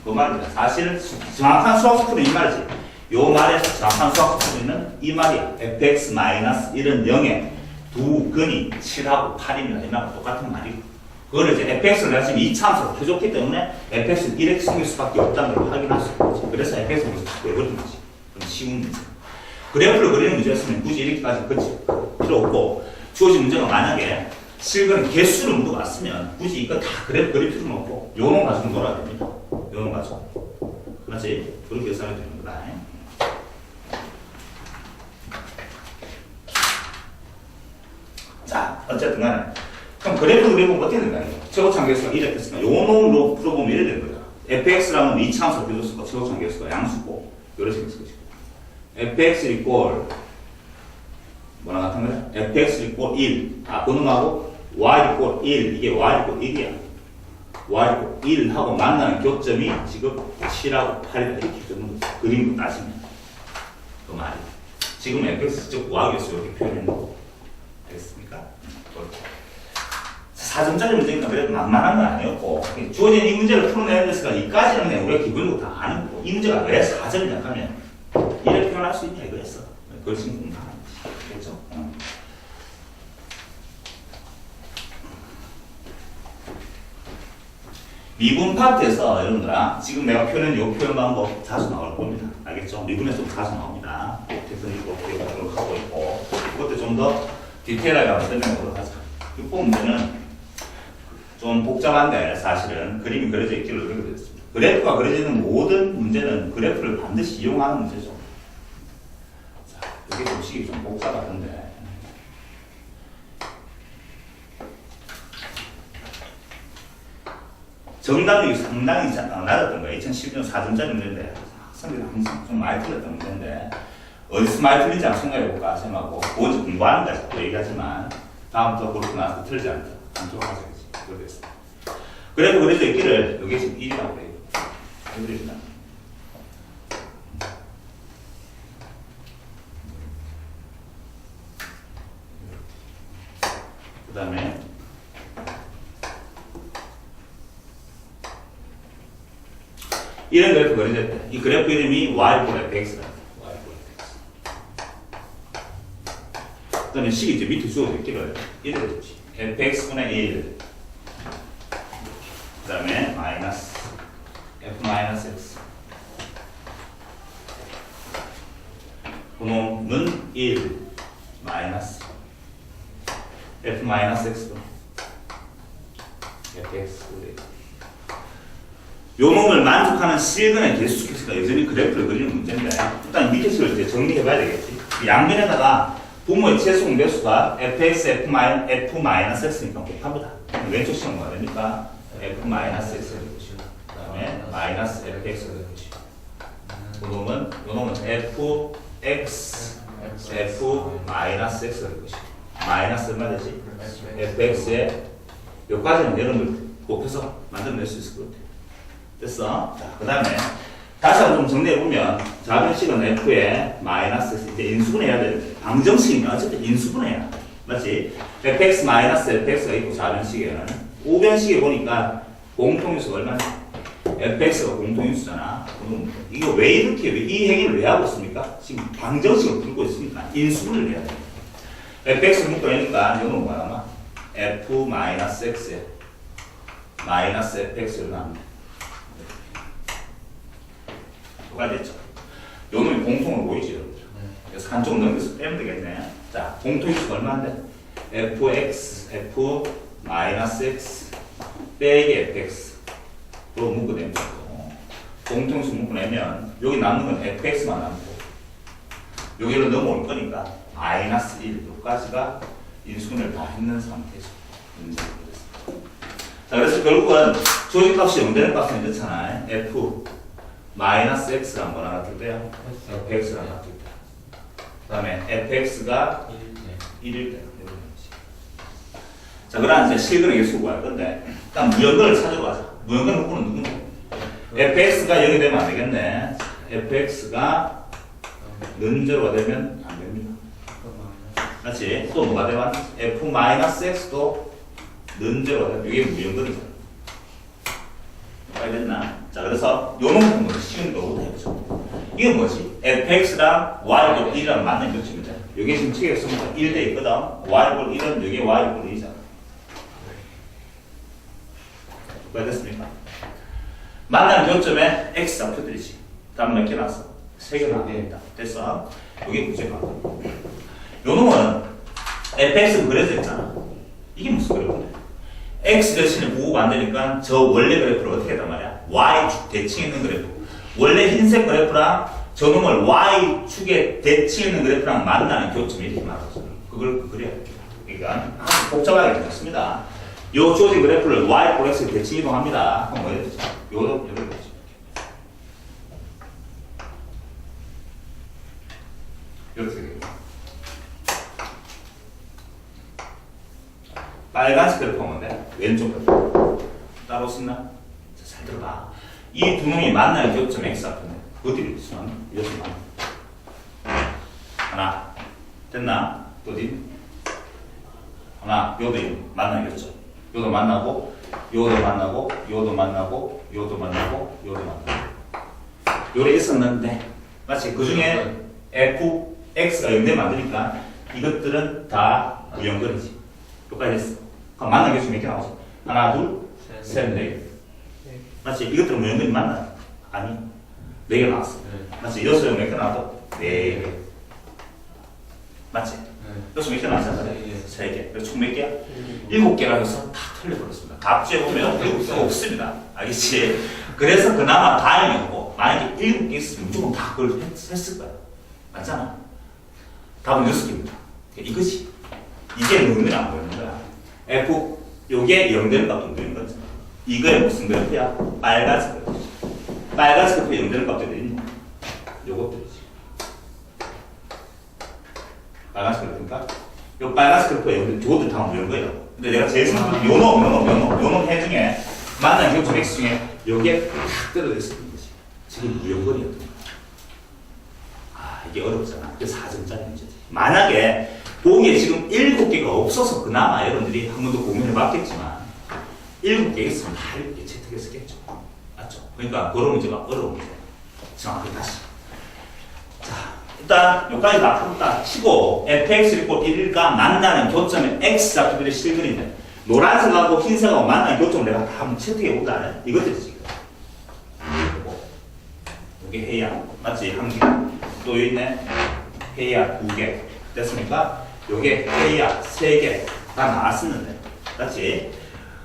그 말입니다. 사실 정확한 수학 스쿨은 이 말이지. 요 말에서 정확한 수학 스쿨은 이 말이야. fx-1은 0에 두 근이 7하고 8입니다. 이 말과 똑같은 말이고. 그거를 이제 fx를 내가 지금 2차함수로 해줬기 때문에 fx는 1에 생길 수밖에 없다는 걸 확인할 수 있는 거지. 그래서 fx를 여기서 다 외워버린 거지. 그럼 쉬운 문제. 그래프를 그리는 문제였으면 굳이 이렇게까지 그치 필요 없고, 주어진 문제가 만약에 실근 개수를 모두 왔으면 굳이 이거 다 그래프 그릴 필요는 없고, 요놈 가지고 놀아야 됩니다. 요놈 가지고. 맞지? 그렇게 계산해야 되는 거다. 자, 어쨌든 간에. 그럼 그래프 그려보면 어떻게 된다는 거야? 최고창 개수가 이렇게 됐으니까 요 놈으로 풀어보면 이렇게 되는 거야. fx라는 2차함수로 그려줬으니까 최고창 개수가 양수고, 이렇게 생겼을 것이고. fx 이꼴 뭐랑 같은 거야? fx 이꼴 1. 아, 그 놈하고 y 이꼴 1. 이게 y 이꼴 1이야. y 이꼴 1하고 만나는 교점이 지금 7하고 8이다. 이렇게 적는 거지. 그림으로 따지면. 그 말이. 지금 fx 즉 y겠어. 이렇게 표현해 놓고. 알겠습니까? 그렇죠. 4점짜리 문제니까 그래도 만만한 건 아니었고, 주어진 이 문제를 풀어내야 됐으니까 이까지는 그냥 우리가 기본적으로 다 아는 거고, 이 문제가 왜 4점이냐 하면 이렇게 표현할 수 있냐 이거였어. 그걸 지금 공부하는 거지. 그렇죠? 미분 파트에서 여러분들아, 지금 내가 표현한 이 표현 방법 자주 나올 겁니다. 알겠죠? 미분에서도 자주 나옵니다. 그래서 이거 기억하도록 하고 있고, 그것도 좀 더 디테일하게 설명하도록 하자. 6번 문제는 좀 복잡한데 사실은 그림이 그려져 있기로 그렇게 되어 있습니다. 그래프가 그려지는 모든 문제는 그래프를 반드시 이용하는 문제죠. 자, 여기 보시기 좀 복잡하던데. 정답률이 상당히 낮았던 거예요. 2012년 4점짜리 문제인데 학생들이 항상 좀 많이 틀렸던 문제인데 어디서 많이 틀린지 한번 생각해볼까 생각하고 먼저 공부하는 거야 자꾸 얘기하지만 다음부터 그렇게 나서 틀리지 않도록 하셔야지. 그러겠습니다. 그래프 그래서 있기를 여기 지금 1이라고 해요. 해드립니다. 그 다음에 이런 그래프 그려졌대. 이 그래프 이름이 y-fx다. y-fx. 그 다음에 식이 이제 밑에 주어져 있기를 1을 해주지. fx분의 1. 그 다음에 마이너스 f 마이너스 x. 그놈은 1 마이너스 f 마이너스 x fx. 요 놈을 만족하는 실근의 개수축해서가 여전히 그래프를 그리는 문제인데 일단 밑에 식을 이제 정리해봐야 되겠지. 양면에다가 분모의 최소 공배수가 fx, f 마이너스 x니까 곱합니다. 왼쪽 식은 뭐가 됩니까? f 마이너스 x가 되고요. 그 다음에 마이너스 fx가 되고요. 요 놈은 f x, f 마이너스 x가 되고요. 마이너스 얼마 되지? fx에 여기까지는 여러분들 곱해서 만들어낼 수 있을 것 같아요. 됐어? 자, 그 다음에 다시 한번 좀 정리해보면 좌변식은 f에 마이너스 x 이제 인수분해해야 되는데 방정식이니까 어쨌든 인수분해야 맞지? fx 마이너스 fx가 있고 좌변식에는 우변식에 보니까 공통인수가 얼마나? fx가 공통인수잖아. 그럼 이거 왜 이렇게 이 행위를 왜 하고 있습니까? 지금 방정식을 풀고 있으니까 인수분해를 해야 돼. fx를 묶어내니까 이거는 뭐야 아마? f 마이너스 x에 마이너스 fx를 나옵니다. 가 됐죠. 요 놈이 공통으로 보이지, 여러분들. 그래서 한쪽 넘겨서 빼면 되겠네. 자, 공통인수가 얼마인데? fx, f 마이너스 x 빼기 fx. 로 묶어내면 되고. 공통인수 묶어내면 여기 남는 건 fx만 남고 여기로 넘어올 거니까 마이너스 1. 여기까지가 인수분해를 다 했는 상태죠. 자, 그래서 결국은 조직값이 0되는 값은 이렇잖아요. f 마이너스 x가 한번 나왔을 때요. fx가 나왔을 때. 그 다음에 fx가 1일 때. 자, 그럼 이제 실근에게 수고할 건데, 일단 무연근을 찾으러 가자. 무연근 묶고는 누구냐? fx가 0이 되면 안 되겠네. fx가 는제로가 되면 안 됩니다. 맞지? 또 뭐가 되면 f 마이너스 x도 는제로가 되면 이게 무연근이잖아. 알겠나? 자, 그래서 요놈은 뭐 쉬운 거부터 해보죠. 이게 뭐지? fx랑 y도 1이랑 맞는 교점이죠. 여기 지금 책에 쓰면 1돼 있거든. y꼴 1은 여기 y꼴 2잖아. 왜 됐습니까? 만나는 교점에 x 좌표들이지. 다음 몇 개 나왔어? 3개 나왔다. 됐어? 여기 문제가. 요놈은 fx는 그래서 있잖아. 이게 무슨 그래프인데? x 대신에 부호가 안 되니까 저 원래 그래프를 어떻게 했단 말이야? y축 대칭 있는 그래프. 원래 흰색 그래프랑 저놈을 y축에 대칭 있는 그래프랑 만나는 교점이 이렇게 말하죠. 그걸 그려야 돼요. 그러니까 아주 복잡하게 됐습니다. 요 주어진 그래프를 y, x에 대칭 이동합니다. 그럼 뭐 해야 되지? 요도 이렇게 되지. 이렇게 되겠죠. 빨간색 그래프 보면 왼쪽 그래프 따로 쓰나? 잘 들어봐. 이 두 놈이 만나는 교점 x 앞인데 어디로 있으면 이렇게 만나. 하나 됐나? 또 어디? 하나 요도 만나는 교점. 요도 만나고 요도 만나고 요도 만나고 요도 만나고 요도 만나고 요래 있었는데 마치 그 중에 f x가 0되면 안 되니까 이것들은 다 무연근이지. 여기까지 했어. 그럼 만난 교수 몇 개 나오지? 하나, 둘, 셋, 넷. 맞지? 이것들은 무연근이 맞나? 아니. 4개 나왔어. 맞지? 여섯 몇 개 나왔어? 4개. 맞지? 여섯 몇 개 나왔잖아. 3개. 그래서 총 몇 개야? 7개라 해서 다 틀려버렸습니다. 답지에 보면 7개가 없습니다. 알겠지? 그래서 그나마 다행이었고, 만약에 7개 있으면 무조건 다 그걸 했을 거야. 맞잖아? 답은 6개입니다. 이거지. 이게 눈에 안 보이는 거야. F, 요게 0되는 값도 되는 거지. 이거에 무슨 그래프야? 빨간색 그래프. 빨간색 그래프에 0되는 값들이 있나? 요것들이지. 빨간색 그래프니까? 요 빨간색 그래프에 0되는 저것들 다 무는 거예요. 근데 내가 제일 생각한 요놈 해 중에 만난 교점 X 중에 요게 탁 떨어졌을 거지. 지금 무연거리였던 거야. 아, 이게 어렵잖아. 그게 4점짜리 문제지. 만약에 보기에 지금 7개가 없어서 그나마 여러분들이 한 번 더 고민을 받겠지만 7개 있으면 다 이렇게 채택했었겠죠. 맞죠? 그러니까 그런 문제가 어려운 문제. 정확히 다시. 자, 일단 여기까지 다 풀었다 치고 fx = 1일까 만나는 교점의 x 좌표들의 실근인데 노란색하고 흰색하고 만나는 교점을 내가 다 한번 채택해 보자. 이것들이 지금 이게 해야 맞지? 한 개. 또 여기 있네. 해야 두 개. 됐습니까? 요게 해야 세 개. 다 나왔었는데. 맞지?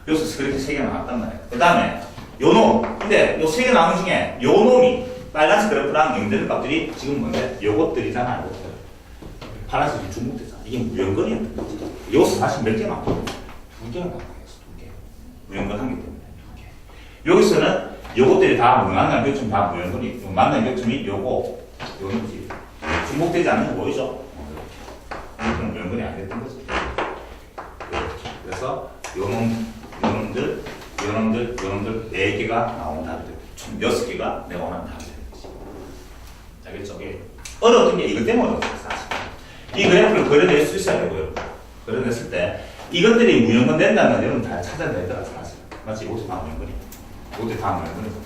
여기서 그렇게 세 개 나왔단 말이야. 그 다음에 요 놈. 근데 요 세 개 나온 중에 요 놈이 빨간색 그래프랑 연되는 값들이 지금 뭔데? 요것들이잖아. 요것들. 파란색이 중복되잖아. 이게 무연거리였던 거지. 여기서 사실 몇 개 나왔거든? 두 개가 나왔어. 두 개. 무연건 한 개 때문에 두 개. 여기서는 요것들이 다 만난 교점 다 무연거리. 만난 교점이 요거, 요거지. 중복되지 않는 거 보이죠? 이렇게. 무연거리 안 됐던 거지. 이렇게. 그래서 요놈들, 요놈들 4개가 나온 답이 되고 총 6개가 내가 원하는 답이 되는 거지. 알겠죠? 이게 어려웠던 게 이것 때문에 어려웠어요, 사실. 이 그래프를 그려낼 수 있어야 되고요. 그려냈을 때 이것들이 무연건 된다면 여러분 다 찾아내더라, 사실. 맞지? 이것도 다 무연건이. 이것도 다 무연건이.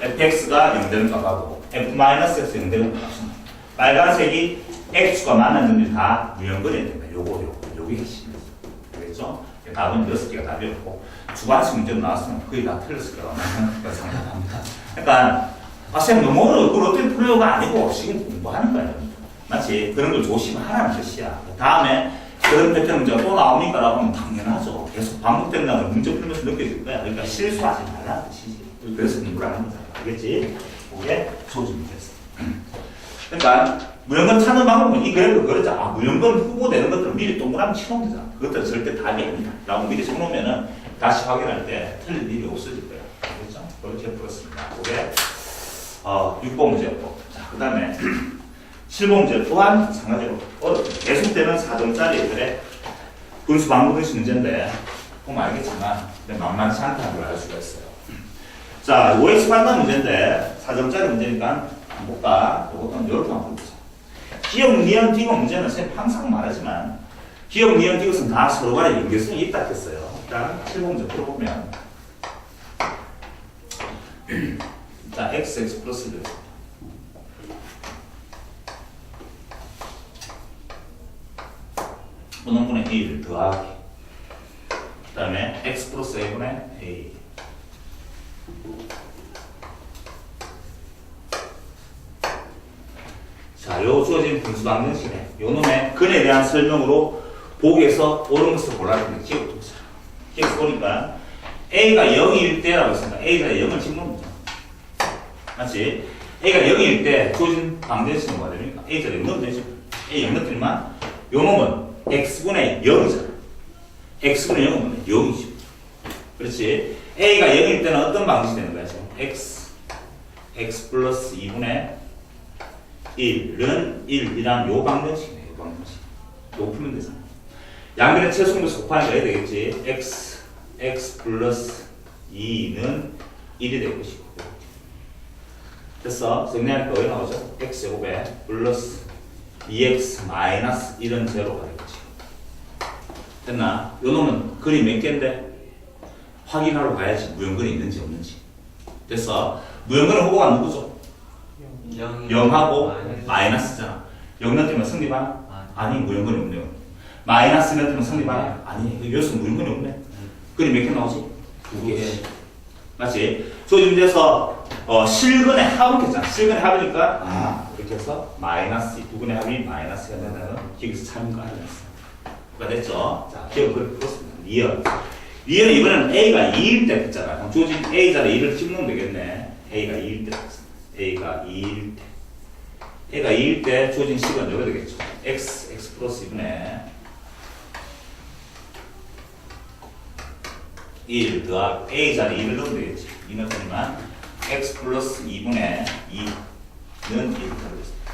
fx가 0되는 값하고 f-x 0되는 값입니다. 빨간색이 x가 만난 점들이 다 무연건이 됩니다. 요게 핵심이었어요. 알겠죠? 답은 6개가 답이었고 주관식 문제로 나왔으면 거의 다 틀렸을 거라고 생각합니다. 그러니까 쌤 너무 어려워. 그걸 어떻게 풀려가 아니고 지금 공부하는 거예요. 맞지? 그런 걸 조심하라는 뜻이야. 다음에 그런 패턴 문제가 또 나오니까 라고 하면 당연하죠. 계속 반복된다는 걸 문제 풀면서 느껴질 거야. 그러니까 실수하지 말라는 뜻이지. 그래서 공부를 하는 거잖아. 알겠지? 그게 소지 문제였어. 그러니까 무연건 찾는 방법은 이 그래프를 그러자. 아, 무연건 후보되는 것들은 미리 동그라미 쳐놓으면 되잖아. 그것들은 절대 답이 아니다. 라고 미리 쳐놓으면은 다시 확인할 때 틀릴 일이 없어질 거야. 그렇죠? 그렇게 풀었습니다. 그게 6번 문제였고. 자, 그 다음에 7번 문제 또한 마찬가지로 계속되는 4점짜리 애들의 분수 방법식 문제인데 보면 알겠지만 만만치 않다는 걸 알 수가 있어요. 자, OX 판단 문제인데 4점짜리 문제니까 안 볼까? 이것도 이렇게 한번 보자. 기억, 니은, 디귿 문제는 선생님 항상 말하지만 기억, 니은, 디귿은 다 서로 간에 연결성이 있다 했어요. 일단 7번 문제 풀어보면 자, x 플러스 1 분원분의 1 더하기 그 다음에 x 플러스 a분의 a 자, 요 주어진 분수 방정식에 요 놈의 근에 대한 설명으로 보기에서 옳은 것을 골라야 되는데 기억해보자. 기억해서 보니까 a가 0일 때라고 했습니다. a가 0을 집는 거죠. 맞지? a가 0일 때 주어진 방정식은 뭐가 됩니까? a가 0 넣으면 되죠. a 0 넣더니만 요 놈은 x분의 0이잖아. x분의 0은 뭐냐? 0이죠. 그렇지? a가 0일 때는 어떤 방식이 되는 거야? x 플러스 2분의 1은 1이란 요 방정식이네. 요 방정식. 요 풀면 되잖아. 양변의 최소공배수 곱하니까 해야 되겠지. x 플러스 2는 1이 될 것이고. 됐어? 정리하니까 어디 나오죠? x제곱에 플러스 2x 마이너스 1은 제로가 될 것이고. 됐나? 요 놈은 근이 몇 개인데? 확인하러 가야지. 무연근이 있는지 없는지. 됐어? 무연근의 후보가 누구죠? 0하고 마이너스잖아. 0 넣으면 성립하나? 아니, 무연근이 없네요. 마이너스 넣으면 성립하나? 아니, 여기서 무연근이 없네. 근이 몇 개 나오지? 2개. 맞지? 조지 문제에서 실근의 합을 실근의 합이니까 이렇게 해서 마이너스 2분의 합이 마이너스가 된다는 기억에서 참인거 알아냈어. 가 됐죠? 자, 기억을 그렇습니다. 리얼은 이번에는 a가 2일 때 했잖아. 그럼 조지 a 자리에 2를 집으면 되겠네. a가 2일 때 했어. a가 2일 때. a가 2일 때 주어진 식은 여기 되겠죠. x 플러스 2분의 1 더하기 a 자리 2를 넣으면 되겠지. 2 넣으면 x 플러스 2분의 2는 1이 되겠습니다.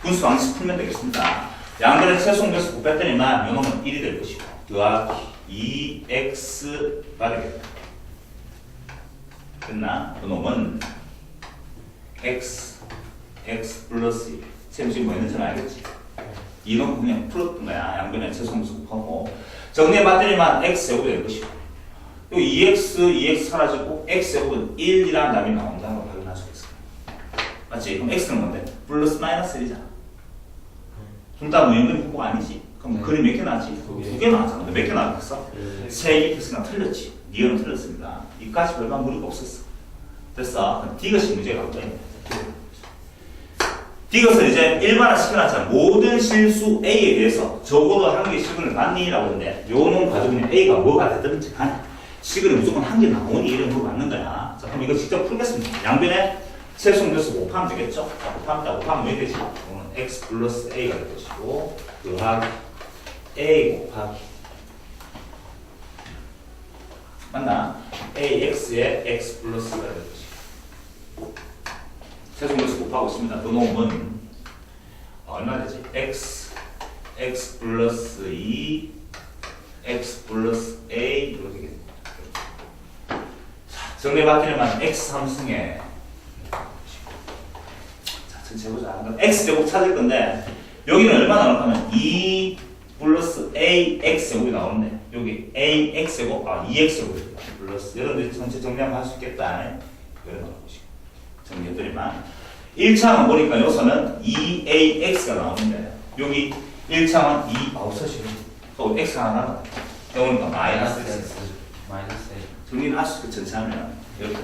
분수 방식 풀면 되겠습니다. 양변의 최소공배수 곱했더니만 요놈은 1이 될 것이고 더하기 2x가 되겠다. 됐나? 요놈은 x 플러스 1. 쌤 지금 뭐 했는지는 알겠지? 이놈 그냥 풀었던 거야. 양변의 최소공배수 곱하고 정리해봤더니만 x제곱이 될 것이고 또 2x 사라지고 x제곱은 1이라는 답이 나온다는 걸 확인할 수 있어요. 맞지? 그럼 x는 뭔데? 플러스 마이너스 1이잖아. 둘 다 무형근 분모가 아니지. 그럼 그림 몇 개 나왔지? 두 개 나왔잖아. 몇 개 나왔겠어? 세 개 있으니까 틀렸지. 니은 틀렸습니다. 이까지 별반 무리가 없었어. 됐어. 그럼 디귿이 문제가 없네. 디귿은 이제 일반화 시켜놨잖아. 모든 실수 A에 대해서 적어도 한 개의 시근을 받니? 라고 하는데 요놈 가지고 A가 뭐가 되든지 간에 시근이 무조건 한 개 나오니 이런 거 맞는 거야. 자, 그럼 이거 직접 풀겠습니다. 양변에 최소인데서 곱하면 되겠죠? 자, 곱하면 왜 되지? 이거는 x 플러스 a가 될 것이고 더하기 a 곱하기 맞나? ax에 x 플러스가 될 것이고 최소인데서 곱하고 있습니다. 그 놈은 얼마 되지? x 플러스 2 x 플러스 a 이렇게 되겠네. 정리받기는만 x 3승에 자, 전체 해보자. x제곱 찾을 건데 여기는 얼마 나올 거면 2 플러스 ax 제곱이 나오는데 여기 ax 제곱 2x 제곱 플러스 여러분들 전체 정리 한번 할 수 있겠다. 이런 거 보시고 정리해드리면 1차원 보니까 요소는 2ax가 나오는데 여기 1차원 2 없어지고 또 x 하나 남았다. 그러니까 마이너스 x 마이너스 정리를 할 수 있게 전체하면 이렇게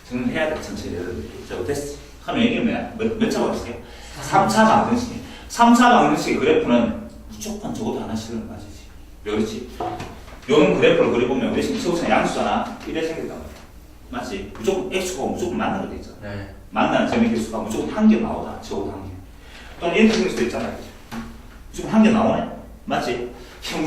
정리해야 돼. 전체 여러분들이. 자, 됐어. 하면 이게 뭐야? 몇 차 방정식이야? 3차 방정식이야. 3차 방정식의 그래프는 무조건 적어도 하나씩은 맞지. 그렇지. 요런 그래프를 그려보면 왜 최우선 양수잖아. 이래 생긴단 말이야. 맞지? 무조건 x가 무조건 만나게 돼 있잖아. 네. 만나는 점의 개수가 무조건 한 개 나오다. 적어도 한 개. 또는 이렇게 생길 수도 있잖아. 무조건 한 개 나오네. 맞지?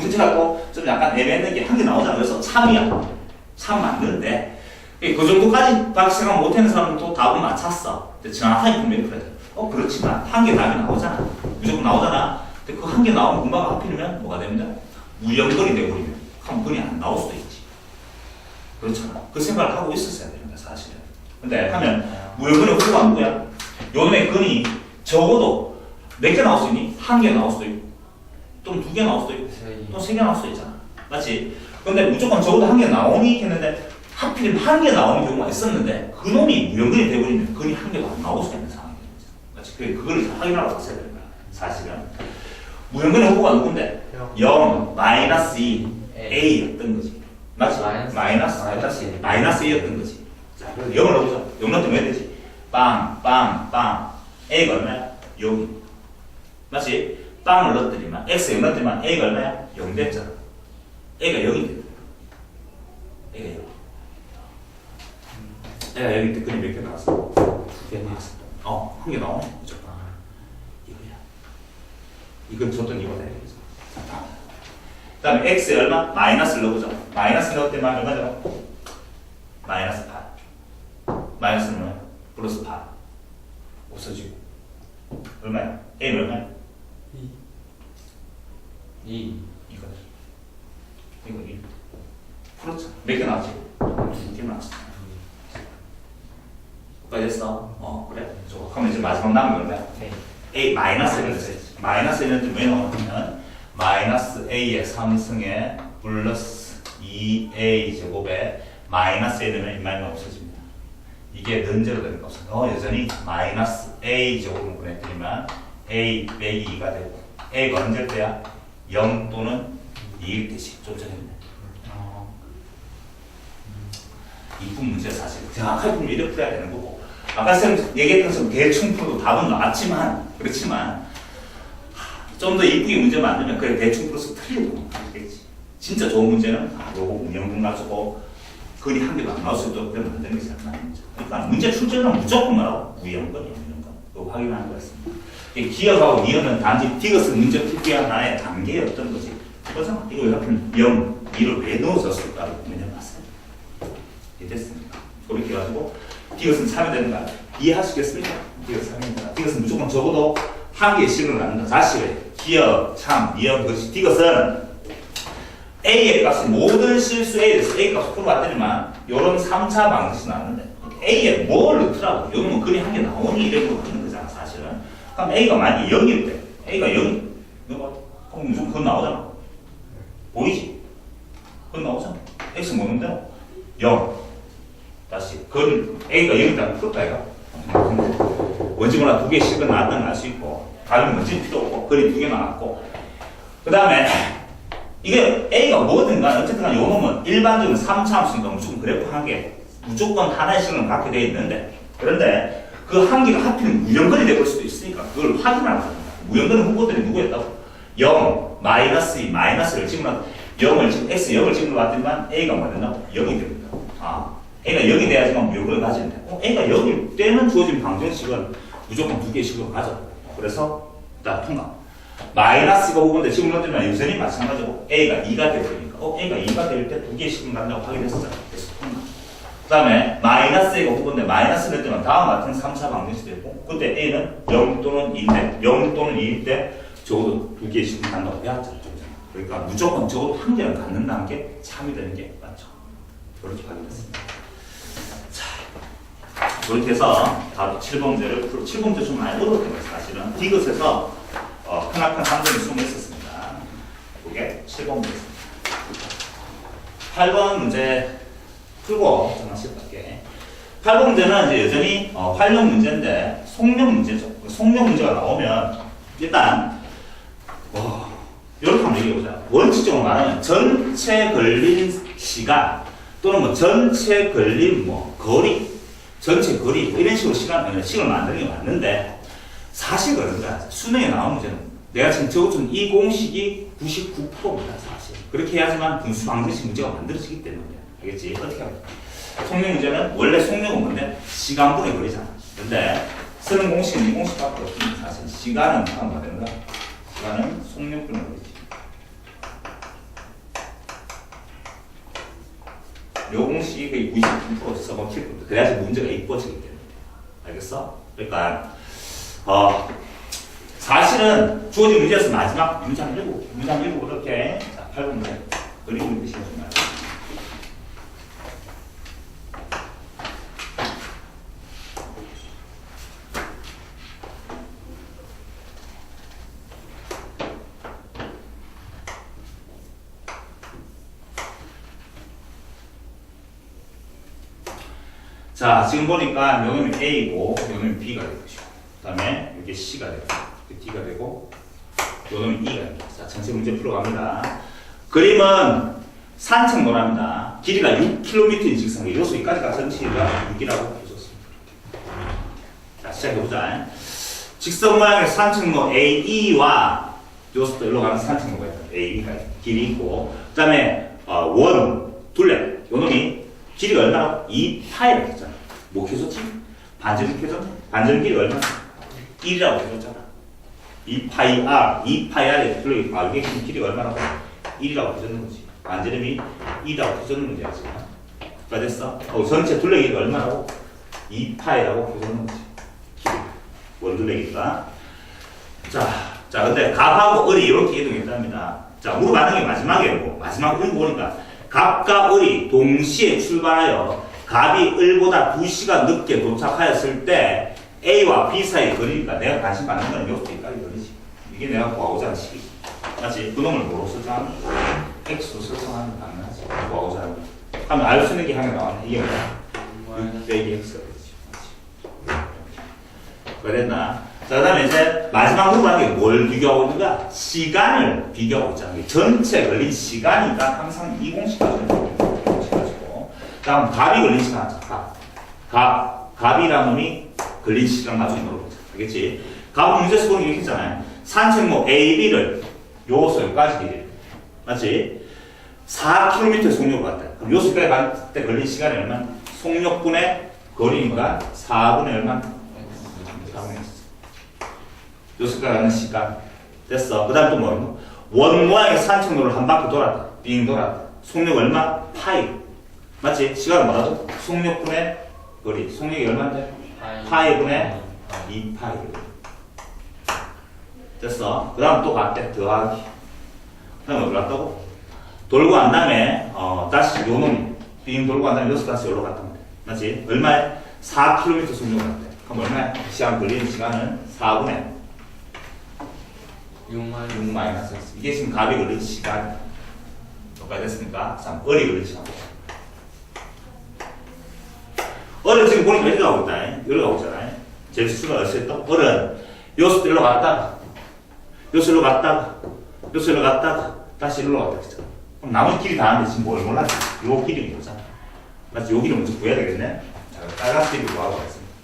문제가 또 좀 약간 애매한 게 한 개 나오잖아. 그래서 3이야. 3 만드는데 그 정도까지 딱 생각 못하는 사람은 또 답은 맞췄어. 정확하게 분명히 풀어야 돼. 그렇지만 한 개 답이 나오잖아. 무조건 나오잖아. 근데 그 한 개 나오면 금방 하필이면 뭐가 됩니다. 무연근이 돼버리면 한 근이 안 나올 수도 있지. 그렇잖아. 그 생각을 하고 있었어야 됩니다. 사실은. 근데 하면 무연근의 후보가 누구야? 요놈의 근이 적어도 몇 개 나올 수 있니? 한 개 나올 수도 있고 또는 두 개 나올 수도 있고 또 세 개 나올 수도 있잖아. 맞지? 근데 무조건 적어도 한 개 나오니 했는데 하필 한 개 나오는 경우가 있었는데 그 놈이 무연근이 돼버리면 근이 한 개도 안 나올 수 있는 상황이 되는 거죠. 맞지? 그걸 확인하라고 했어야 되는 거야. 사실은. 무연근의 후보가 누군데? 0, 마이너스 2, A였던 거지. 맞지? 마이너스 A였던 거지. 자, 그래서 0을 넣어보자. 0 넣으면 왜 되지? 빵, 빵, 빵. A가 얼마야? 0. 맞지? 빵을 넣었더니만 X 0 넣었더니만 A가 얼마야? 0 됐잖아. A가 0이 됐다. A가 0. A가 0이 때 그림 몇 개 나왔어? 2개 나왔어. 한 개 나오네. 무조건. 이거야. 이건 줬던 이거다. 그 다음에 X에 얼마? 마이너스를 넣어보자. 마이너스 넣었더니만 얼마잖아? 마이너스 8. 마이너스는 얼마야? 플러스 8. 없어지고. 얼마야? A는 얼마야? 2 이거 1. 풀었죠? 몇 개 나왔지? 2개 나왔어. 여기까지 했어? 그래. 좋아. 그럼 이제 마지막 남은 건 뭐야? A 마이너스 A는 왜 나오냐면 마이너스 A의 3승에 플러스 2A 제곱에 마이너스 A는 인마이너스 없어집니다. 이게 는제로 되는 거 없어. 여전히 마이너스 A 제곱을 보내드리면 A 빼기 2가 되고 A가 언제일 때야? 0 또는 2일 때씩 좀 전에 했네. 이쁜 문제야 사실. 정확하게 풀면 이렇게 풀어야 되는 거고 아까 쌤 얘기했던 것처럼 대충 풀어도 답은 나왔지만 그렇지만 좀 더 이쁘게 문제 만들면 그래 대충 풀어서 틀려도 알겠지. 진짜 좋은 문제는 요거 운영분 가지고 글이 한 개도 안 나올 수 있도록 그렇게 만드는 게 제일 많은 문제. 그러니까 문제 출제는 무조건 뭐라고? 무연건, 연연건. 이거 확인하는 거였습니다. 기억하고 니은은 단지 디귿은 문제 풀기의 하나의 단계였던 거지. 그래서 이거 왜 하필 0, 2를 왜 넣어줬을까를 고민해봤어요. 됐습니다. 그렇게 해가지고 디귿은 참여되는 거야. 이해하시겠습니까? 디귿 참여입니다. 디귿은 무조건 적어도 한 개의 식을 갖는다. 사실은 기억, 참, 이형 그것이 디귿은 A의 값이 모든 실수 A에 대해서 A 값을 풀어봤더니만 이런 3차 방정식이 나왔는데 A에 뭘 넣더라고. 여기는 글이 한 개 나오니 이런 거 하는 거잖아 사실은. 그럼 A가 만약에 0일 때 A가 0이 그럼 무조건 그건 나오잖아. 보이지? 그건 나오잖아. X 뭐는 대로 0 다시 건 A가 여기다 풀까 이거? 원지문화 2개씩은 나왔다는 알 수 있고 다른 원지 필요 없고 거리 2개 나왔고 그 다음에 이게 A가 뭐든 간에 어쨌든 간에 요 놈은 일반적으로 3차함수니까 무조건 그래프 한 개 무조건 하나의 시간을 갖게 되어 있는데 그런데 그 한 개가 하필 무연근이 될 수도 있으니까 그걸 확인하는 겁니다. 무연근 후보들이 누구였다고? 0, 마이너스 2, 마이너스를 집어넣어 0을 지금 x 0을 집어넣었지만 a가 뭐 된다고? 0이 됩니다. a가 0이 돼야지만 무역을 가지는데 a가 0일 때는 주어진 방정식은 무조건 2개씩으로 가져. 그래서 자 통과. 마이너스가 5인데 지금 넣어주면 유선이 마찬가지고 a가 2가 되니까 a가 2가 될 때 2개씩은 간다고 확인했었잖아. 그래서 통과. 그 다음에 마이너스 a가 5인데 마이너스 넣을 다음 같은 3차 방정식이 되고 그때 a는 0 또는 2인데 0 또는 2일 때 적어도 2개씩은 간다고 배웠잖아. 그러니까 무조건 적어도 한 개는 갖는다는 게 참이 되는 게 맞죠. 그렇게 확인했습니다. 자, 그렇게 해서 다음 7번째를 풀고 7번째 좀 많이 어려웠던 거예요. 사실은 디귿에서 크나큰 함정이 숨어있었습니다. 그게 7번째였습니다. 8번 문제 풀고 정말 쉽게 8번 문제는 이제 여전히 활용 문제인데 속력 문제죠. 속력 문제가 나오면 일단 이렇게 한번 얘기해보자. 원칙적으로 말하면 전체 걸린 시간 또는 뭐 전체 걸린 뭐 거리, 전체 거리 뭐 이런 식으로 식을 만드는 게 맞는데 사실 그런 거야. 수능에 나온 문제는 내가 지금 적어준 이 공식이 99%입니다. 사실. 그렇게 해야지만 분수 방정식 문제가 만들어지기 때문에 알겠지? 어떻게 하면 속력 문제는 원래 속력은 뭔데? 시간분의 거리잖아. 근데 쓰는 공식은 이 공식밖에 없습니다. 사실 시간은 하면 되는가? 시간은 속력분의 거리지. 요 공식이 거의 99% 써먹힐 겁니다. 그래야지 문제가 이뻐지기 때문에. 알겠어? 그러니까 사실은 주어진 문제에서 마지막 문장 7, 문장 7 이렇게 자, 8번 문제 그리고 이렇게 시켜주면 자, 지금 보니까 여기는 A고, 여기는 B가 되고, 그 다음에 이게 C가 되고, 이게 D가 되고, 여기는 E가 됩니다. 자, 전체 문제 풀어갑니다. 그림은 산책로랍니다. 길이가 6km인 직선이 요소 여기까지가 전체가 6이라고 해줬습니다. 자, 시작해보자. 직선 모양의 산책로 AE와 요소도 일로 가는 산책로가 있다. AE가 길이 있고, 그 다음에 둘레, 요 놈이 길이가 얼마나? 2파이라고 했잖아. 뭐 해줬지? 반지름 해줬네? 반지름 길이 얼마나? 1이라고 해줬잖아. 2파이 R에 둘레, 이게 길이가 얼마나? 1이라고 해줬는 거지. 반지름이 2라고 해줬는 문제야, 지금. 다 됐어? 전체 둘레 길이가 얼마라고? 2파이라고 해줬는 거지. 길이. 원둘레니까. 자, 근데 갑하고 을이 이렇게 이동했답니다. 자, 물어봤는 게 마지막이고, 마지막 읽고 보니까 갑과 을이 동시에 출발하여 갑이 을보다 2시간 늦게 도착하였을 때 A와 B 사이 거리니까 내가 관심 받는 건 요소 A까지 거리지. 이게 내가 구하고자 하는 식이지. 맞지? 그놈을 뭐로 설정하는 거야? X로 설정하는 거 당연하지. 구하고자 하는 거. 하면 알 수 있는 게 하나 나왔네. 이게 뭐야? 6 빼기 X가 되지. 그래 됐나? 자, 그 다음에 이제 마지막 물어보는 게 뭘 비교하고 있는가? 시간을 비교하고 있잖아. 전체 걸린 시간이니까 항상 이 공식까지 가지고. 다음 갑이 걸린 시간 하자. 갑이라는 놈이 걸린 시간 가지고 물어보자. 알겠지? 갑은 문제에서 보는 게 이렇게 있잖아요. 산책로 A, B를 요소까지 길이. 맞지? 4km의 속력으로 갔다. 그럼 요소까지 갈 때 걸린 시간이 얼마? 속력분의 거리니까 4분의 얼마? 4분의 X. 요소까지 가는 시간. 됐어. 그 다음 또 뭐? 원 모양의 산책로를 한 바퀴 돌았다. 빙 돌았다. 속력 얼마? 파이. 맞지? 시간은 뭐라고? 속력분의 거리. 속력이 얼마인데? 파이분의 2파이. 됐어. 그 다음 또 갔대. 더하기. 그 다음에 어디로 갔다고? 돌고 난 다음에 다시 요 놈 빙 돌고 난 다음에 여기서 다시 여기로 갔단 말이야. 맞지? 얼마에? 4km 속력을 갔대. 그럼 얼마야? 시간 걸리는 시간은 4분의 6 마이너스 X. 이게 지금 갑이 걸린 시간. 똑같이 됐습니까? 을이 걸린 시간. 어른 지금 보니까 이렇게 가고 있다. 이렇게 가고 있잖아. 제수가 어디서 또 어른 요수 일로 갔다가 요수 일로 갔다가 요수 일로 갔다가 다시 일로 갔다 그랬잖아. 그럼 나머지 길이 다 하는데 지금 뭘 몰랐지? 요 길이 뭐잖아. 맞지? 요 길이 먼저 구해야 되겠네. 자, 빨간 길이 구하고 있습니다.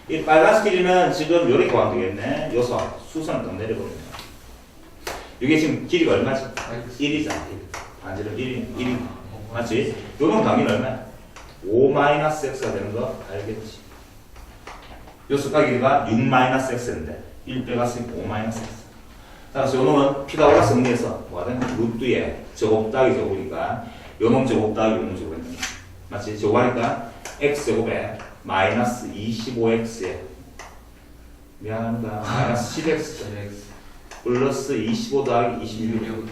이 빨간 길이는 지금 요렇게 구하면 되겠네. 요소 수선을 더 내려버리면. 이게 지금 길이가 얼마지? 1이잖아. 1. 반지름 1이 맞지? 요놈 당연히 얼마야? 5-x가 되는 거 알겠지? 요 숫자 길이가 6-x인데 1 빼갔으니까 5-x. 따라서 요놈은 피타고라스 정리해서 뭐가 되는 루트에 제곱 더하기 제곱이니까 요놈 제곱 더하기 요놈 제곱 했는 거 맞지? 제곱하니까 x제곱에 마이너스 25x에 미안합니다. 마이너스 10x 플러스 25 더하기 26.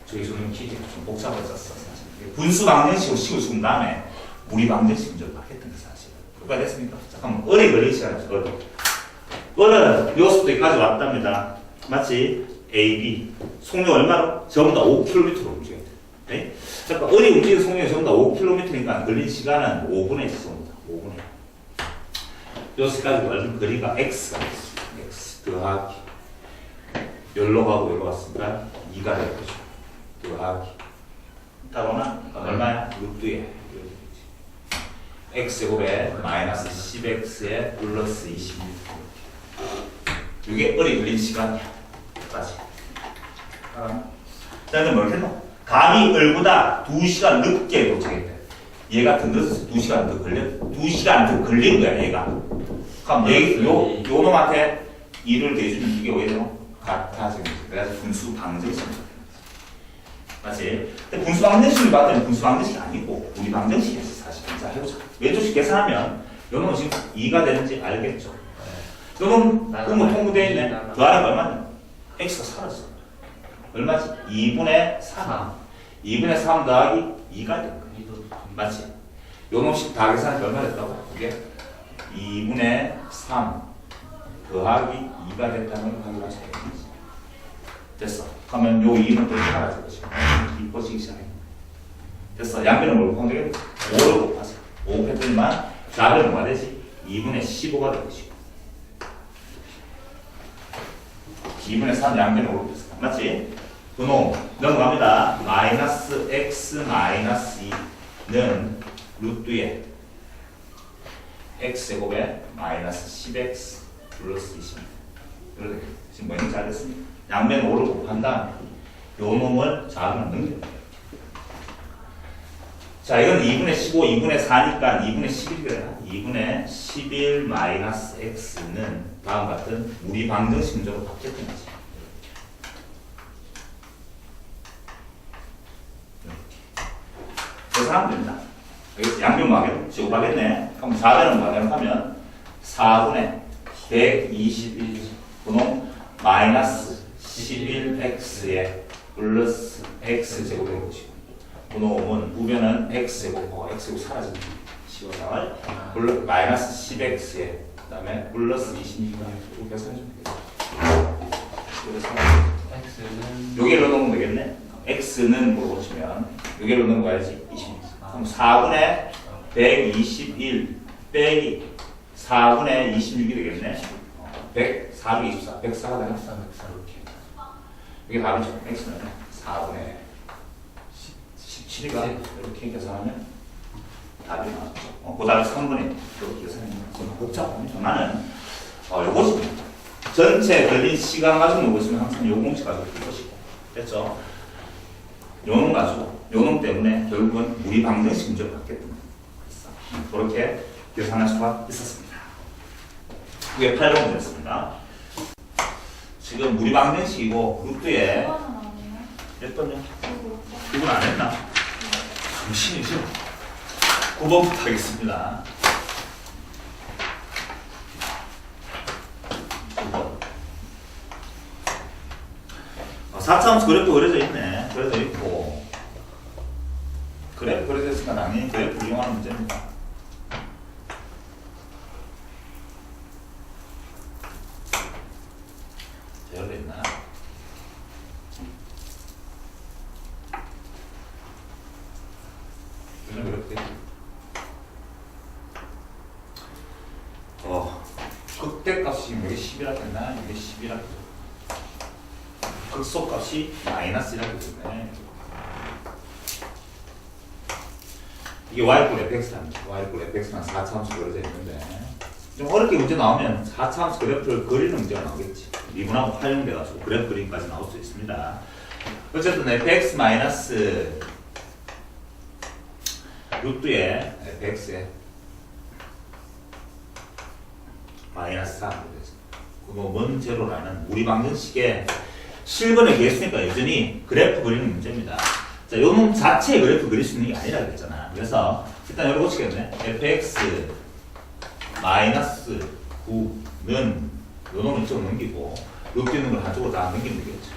저기 저는 키가 좀 복잡해졌어. 사실. 분수 방정식으로 식을 준 다음에 무리 방정식 문제를 막 했던 게 사실. 그거 됐습니까? 잠깐만. 어리 걸리기 시작하죠. 어는 요수도 여기까지 왔답니다. 맞지? A, B. 속력 얼마로? 전부 다 5km로 움직여야 돼. 네? 잠깐 어리 움직이는 속력이 전부 다 5km니까 걸린 시간은 5분의 1입니다. 5분의 1. 요수까지 걸린 거리가 X가 됐습니다. X 더하기. 열로 가고 열로 갔으니까 2가 되겠죠. 더하기 따로나 얼마야? 루트에 x제곱에 마이너스 10x에 플러스 26 이게 어리 걸린 시간이야. 까지 자 이제 뭘 했노? 감이 을보다 2시간 늦게 도착했대. 얘가 더 늦어서 2시간 더 걸려 2시간 더 걸린 거야 얘가. 그럼 요 놈한테 2를 대주면 이게 왜 되노? 같아지는 거지. 그래서 분수 방정식. 맞지? 근데 분수 방정식을 봤더니 분수 방정식이 아니고 우리 방정식이었어 사실. 자 해보자. 왼쪽씩 계산하면 요놈은 지금 2가 되는지 알겠죠? 요놈 그뭐 통분되어 있네. 더하는 거 얼마냐? x가 사라졌어. 얼마지? 2분의 3. 2분의 3 더하기 2가 된 거야. 맞지? 요놈씩 다 계산하니까 얼마 됐다고? 이게 2분의 3 더하기 2가 됐다는 걸 확인하셔야 되겠지. 됐어. 그러면 요 2는 또 사라질 것이고 2 뻗치기 시작해. 됐어. 양변은 뭘 곱하면 되겠지? 5를 곱하자. 5 곱했더니만 좌변은 뭐가 되지? 2분의 15가 될 것이고 2분의 3 양변은 5로 됐어. 맞지? 그놈 넘어갑니다. 마이너스 x 마이너스 2는 루트에 x제곱에 마이너스 10x 플러스 20. 그러네. 지금 뭐 있는지 알겠습니까? 양변 5를 곱한 다음에 요 놈을 좌변을 넘겨요. 자, 이건 2분의 15, 2분의 4니까 2분의 11이래요. 2분의 11 마이너스 x는 다음 같은 우리 방정식 문제로 바뀌었던 거지. 계산하면 됩니다. 여기서 양변 마개로 제곱하겠네. 그럼 4변은 마개로 하면 4분의 121 분홍 마이너스 11x에 플러스 x제곱이 되는 것이고 분홍은 우변은 x제곱하고 x제곱 사라집니다. 15을 플러스 마이너스 10x에 그 다음에 플러스 26을 이렇게 계산해주면 되겠죠. x는 여기로 넣으면 되겠네. x는 뭐로 치면 여기로 넣는 거야지 26. 그럼 4분의 121 빼기 4분의 26이 되겠네. 100, 424, 104가 되나? 104, 이렇게. 이게 답이죠. x는 4분의 17이가 이렇게 계산하면 답이 나왔죠. 그 다음에 3분의 이렇게 계산하면 복잡합니다. 나는 요것이 전체 걸린 시간 가지고 놓고 있으면 항상 요 공식 가지고 풀 것이고. 됐죠? 요놈 가지고, 요놈 때문에 결국은 우리 방정식 문제를 받게 됩니다. 그렇게 계산할 수가 있었습니다. 그게 8번 문제였습니다. 지금 우리 방정식이고 루트에 이거는 아니에요? 몇 번요? 이거 이건 안 했나? 정신이죠? 9번부터 하겠습니다. 9번. 4차원수 그래프 그려져 있네. 그려져 있고 그래프 그려져 있으니까 당연히 그래프 이용하는 문제입니다. 열려 있나? 이런 그래프 극대값이 이게 10이라 했나? 이게 10이라 했죠. 극소값이 마이너스라고 했네. 이게 y꼴 fx랍니다. y꼴 fx는 4차함수 그려져 있는데 좀 어렵게 문제 나오면 4차함수 그래프를 그리는 문제가 나오겠지. 미분하고 활용돼가지고 그래프 그림까지 나올 수 있습니다. 어쨌든 fx 마이너스 루트에 fx에 마이너스 4 그거 뭔 제로라는 우리 방정식의 실근의 개수니까 여전히 그래프 그리는 문제입니다. 자, 요 놈 자체의 그래프 그릴 수 있는 게 아니라 그랬잖아. 그래서 일단 여기 보시겠네. fx 마이너스 9는 요 놈을 좀 넘기고 루트 있는 걸 한쪽으로 다 넘기면 되겠죠.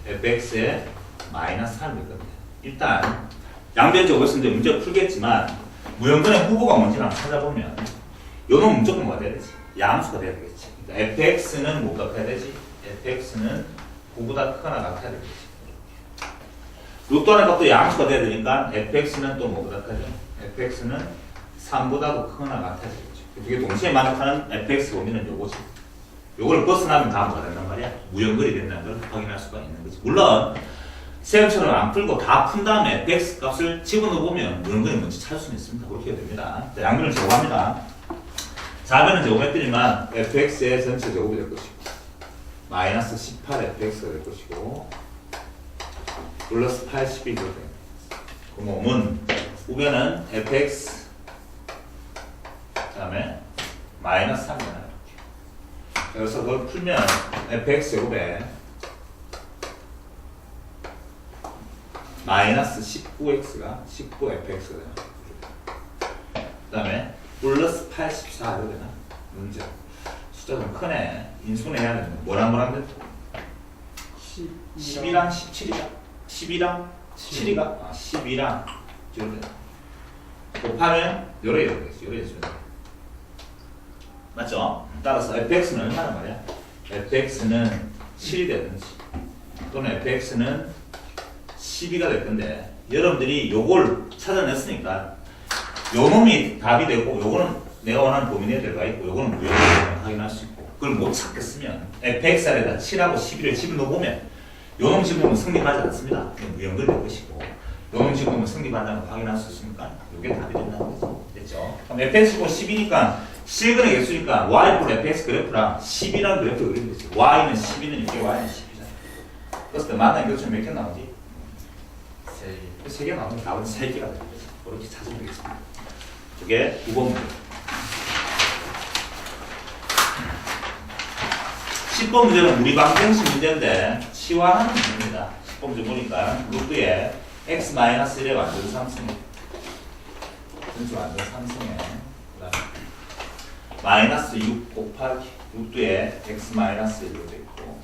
fx에 마이너스 4를 넣을 겁니다. 일단 양변적으로 했을 때 문제를 풀겠지만 무형근의 후보가 뭔지 한번 찾아보면 요 놈 무조건 뭐가 돼야 되지? 양수가 돼야 되겠지. 그러니까 fx는 뭐가 같아야 되지? fx는 9보다 크거나 같아야 되겠지. 루트 안에 값도 양수가 돼야 되니까 fx는 또 뭐보다 크죠? fx는 3보다도 크거나 같아야 되겠죠. 그게 동시에 만족하는 fx 범위는 요거지. 요걸 벗어나면 다 뭐가 된단 말이야? 무형근이 된다는 걸 확인할 수가 있는 거지. 물론 쌤처럼 안 풀고 다 푼 다음에 fx 값을 집어넣어보면 무형근이 뭔지 찾을 수는 있습니다. 그렇게 됩니다. 자, 양변을 제곱합니다. 좌변은 제곱했더니만 fx의 전체 제곱이 될 것이고 마이너스 18 fx가 될 것이고 플러스 80이 될 겁니다. 그 몸은 우변은 fx 그 다음에 마이너스 3이잖아요. 그래서 그걸 풀면 fx 제곱에 마이너스 19x가 19fx가 돼요. 그 다음에 플러스 84 이렇게 되나? 문제. 숫자 좀 크네. 인수분해 해야 되는데 뭐랑 됐죠? 12랑 17이가? 12랑 7이가? 아, 12랑 이렇게 곱하면 요래 되겠지. 요래 되죠. 맞죠? 따라서 fx는 얼마나 말이야? fx는 7이 되든지 또는 fx는 12가 될 건데 여러분들이 요걸 찾아냈으니까 요 놈이 답이 되고 요거는 내가 원하는 범위내에 들어가 있고 요거는 무형을 확인할 수 있고 그걸 못 찾겠으면 fx에다 7하고 12를 집어넣어보면 요 놈 집어넣으면 성립하지 않습니다. 무형근이 될 것이고 요 놈 집어넣으면 성립한다는 걸 확인할 수 있으니까 요게 답이 된다는 거죠. 됐죠? 그럼 fx고 10이니까 실근의 개수니까 y꼴 fx 그래프랑 10이라는 그래프 그리면 되죠. y는 12는 이게 y는 10이잖아. 그랬을 때 만난 교수는 몇 개 나오지? 3개 나오면 답은 3개가 됩니다. 그렇게 찾으면 되겠습니다. 이게 9번 문제. 10번 문제는 우리 방정식 문제인데 치환하는 문제입니다. 10번 문제 보니까 루트에 x-1의 완전 3승에 분수 완전 3승에 마이너스 6 곱하기 루트에 x-1로 되어 있고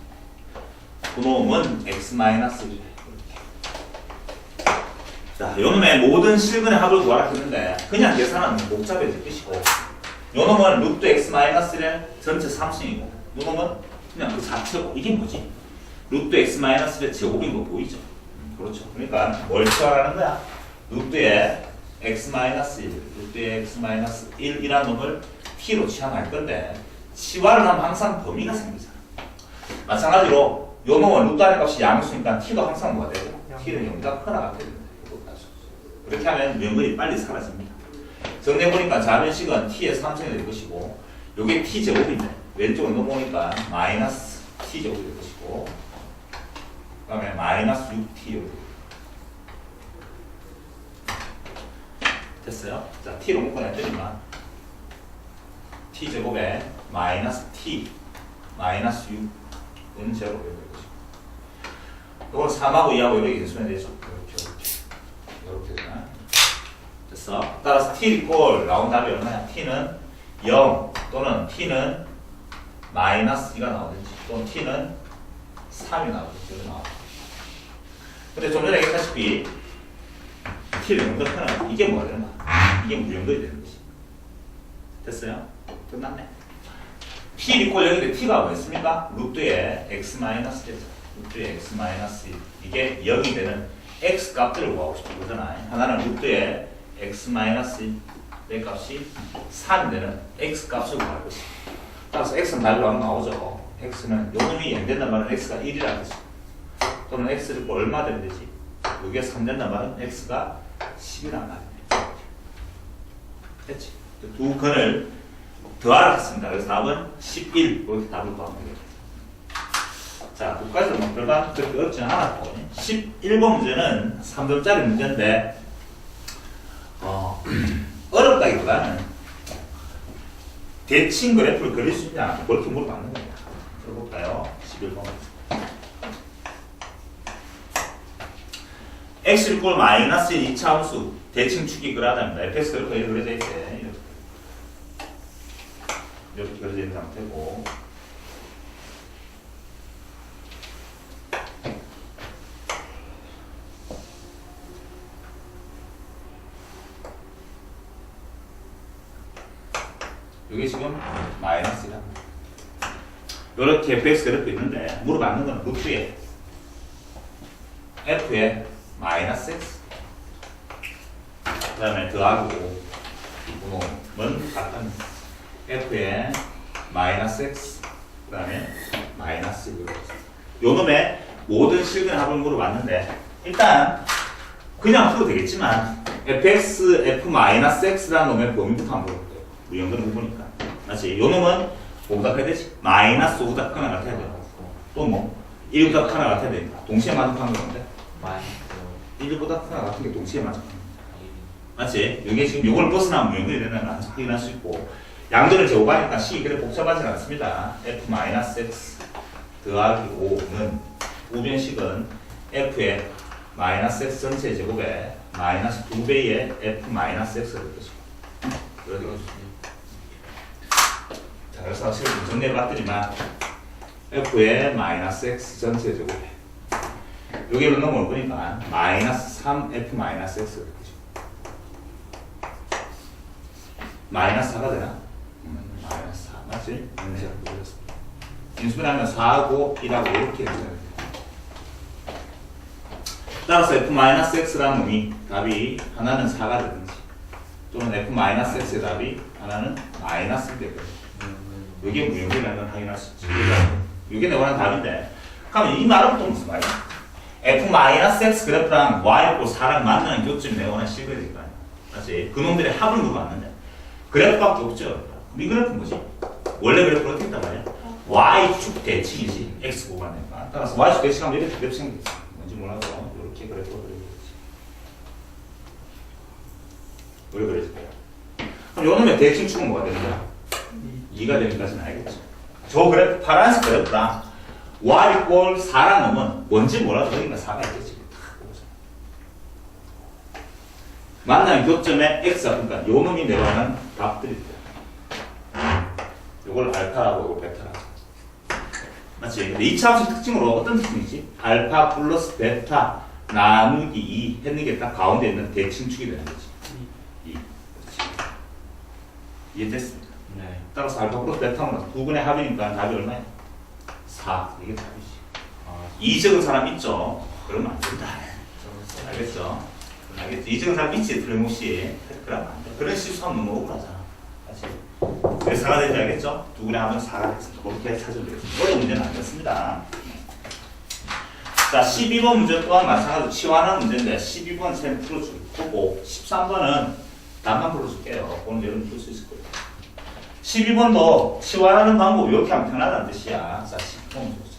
그놈은 x-1 자, 요놈의 모든 실근의 합을 구하라 했는데 그냥 계산하면 복잡해질 것이고 요놈은 루트 x-1의 전체 3승이고 요놈은 그냥 그 자체고 이게 뭐지? 루트 x-1의 제곱인 거 보이죠? 그렇죠. 그러니까 뭘 치환하는 거야? 루트의 x-1 루트의 x-1이라는 놈을 t로 치환할 건데 치환을 하면 항상 범위가 생기잖아. 마찬가지로 요놈은 루트 안의 값이 양수니까 t도 항상 뭐가 되죠? t는 0보다 크거나 같아야 된다. 그렇게 하면 명분이 빨리 사라집니다. 정리해보니까 좌변식은 t의 3승이 될 것이고 요게 t제곱인데 왼쪽으로 넘어오니까 마이너스 t제곱이 될 것이고 그 다음에 마이너스 6t 됐어요? 자 t로 묶어냈더니만 t제곱에 마이너스 t 마이너스 6은 제곱이 될 것이고 이걸 3하고 2하고 이렇게 인수해야 되죠. 이렇게 되나? 됐어. 따라서 t 이꼴 나온 답이 얼마냐? t는 0 또는 t는 마이너스 2가 나오든지 또는 t는 3이 나오든지 이렇게 나와. 근데 좀 전에 얘기했다시피 t를 연결하면 이게 뭐가 되는 거야? 이게 무연결이 되는 거지. 됐어요? 끝났네. t 이꼴 0인데 t가 뭐였습니까? 루트에 x-1 루트에 x-1 이게 0이 되는 x 값들을 구하고 싶은 거잖아. 하나는 루트에 x-의 값이 3이 되는 x 값을 구할 것이고 따라서 x는 답이 안 나오죠. x는 요놈이 0 된단 말은 x가 1이라는 거지. 또는 x를 얼마 되면 되지? 여기에 3 된단 말은 x가 10이란 말이네. 됐지? 두 근을 더하라 했습니다. 그래서 답은 11. 이렇게 답을 구하면 되겠다. 자, 국가에서 뭐 별반 그렇게 어렵지는 않았고 11번 문제는 3점짜리 문제인데 어렵다기보다는 대칭 그래프를 그릴 수 있냐 그렇게 물어봤는 겁니다. 들어볼까요? 11번 x = 마이너스 2차 함수 대칭 축이 그라답니다. fx 그래프가 이렇게 그려져 있대. 이렇게 그려져 있는 상태고 이게 지금 마이너스이다. 이렇게 fx 그래프 있는데 물어봤는 건 루트에 f에 마이너스 x 그 다음에 더하고 구놈은 같답니다. f에 마이너스 x 그 다음에 마이너스 1 요놈의 모든 실근의 합을 물어봤는데 일단 그냥 풀어도 되겠지만 fx, f-x라는 놈의 범위부터 한번 물어볼게요. 우리 연근 부분이니까 맞지? 요놈은 뭐보다 커야 되지? 마이너스 5보다 크나 같아야 돼요. 또 뭐? 1보다 크나 같아야 되니까 동시에 만족하는 건데 1보다 크나 같은 게 동시에 만족합니다. 맞지? 이게 지금 요걸 벗어나면 무연근이 된다는 걸 확인할 수 있고 양변을 제곱하니까 식이 그래 복잡하지 않습니다. f-x 더하기 5는 우변식은 f의 마이너스 x 전체 제곱에 마이너스 2배의 f-x를 넣어주고 자, 그래서 사실 정리해봤더니만 f의 마이너스 x 전체 제곱에 여기를 넘어올 거니까 마이너스 3f-x를 넣어주고 마이너스 4가 되나? 마이너스 4 맞지? 인수분해하면 4하고 1하고 이렇게 되잖아요. 따라서 f-x라는 놈이 답이 하나는 4가 되든지 또는 f-x의 답이 하나는 마이너스 되거든요. 이게 무용이라는 걸 확인할 수 있지. 이게 내가 원하는 답인데 그러면 이 말은 또 무슨 말이야? f-x 그래프랑 y = 4랑 만나는 교점이 내가 원하는 실거래일 거 아니야. 맞지? 그놈들의 합을 물어봤는데 그래프밖에 없죠. 이 그래프는 뭐지? 원래 그래프는 어떻게 했단 말이야? y축 대칭이지. x 구간이니까. 따라서 y축 대칭하면 이렇게 그래프 생기겠지. 뭔지 몰라도 이렇게 그래프가 그려지겠지. 왜 그려질까요? 그럼 요놈의 대칭축은 뭐가 되는 거야? 2가 되는 까지는 알겠죠. 저 그래프, 파란색 그래프랑 y = 4랑 놈은 뭔지 몰라도 여기가 4가 있겠지. 만나는 교점에 x가 그러니까 요 놈이 내려가는 답들이 돼요. 요걸 알파라고 요걸 베타라고. 맞지? 근데 2차 함수 특징으로 어떤 특징이지? 알파 플러스 베타 나누기 2 했는 게 딱 가운데 있는 대칭축이 되는 거지. 2. 그렇지. 이해됐습니다. 네. 따라서 알파 플러스 베타는 두 분의 합이니까 답이 얼마야? 4. 이게 답이지. 이적은 사람 있죠? 그러면 안 된다. 알겠죠? 알겠지? 이적은 사람 있지? 틀림없이. 그러면 안 돼. 그런 실수하면 너무 억울하잖아. 사실. 왜 4가 되는지 알겠죠? 두 분의 합은 4가 됐습니다. 그렇게 찾으면 되겠습니다. 어려운 문제는 아니었습니다. 자, 12번 문제 또한 마찬가지로 치환하는 문제인데 12번 쌤 풀어줄 거고 13번은 답만 풀어줄게요. 오늘 여러분 풀 수 있을 거예요. 12번도 치환하는 방법이 이렇게 하면 편하다는 뜻이야. 자, 10번 문제 보자.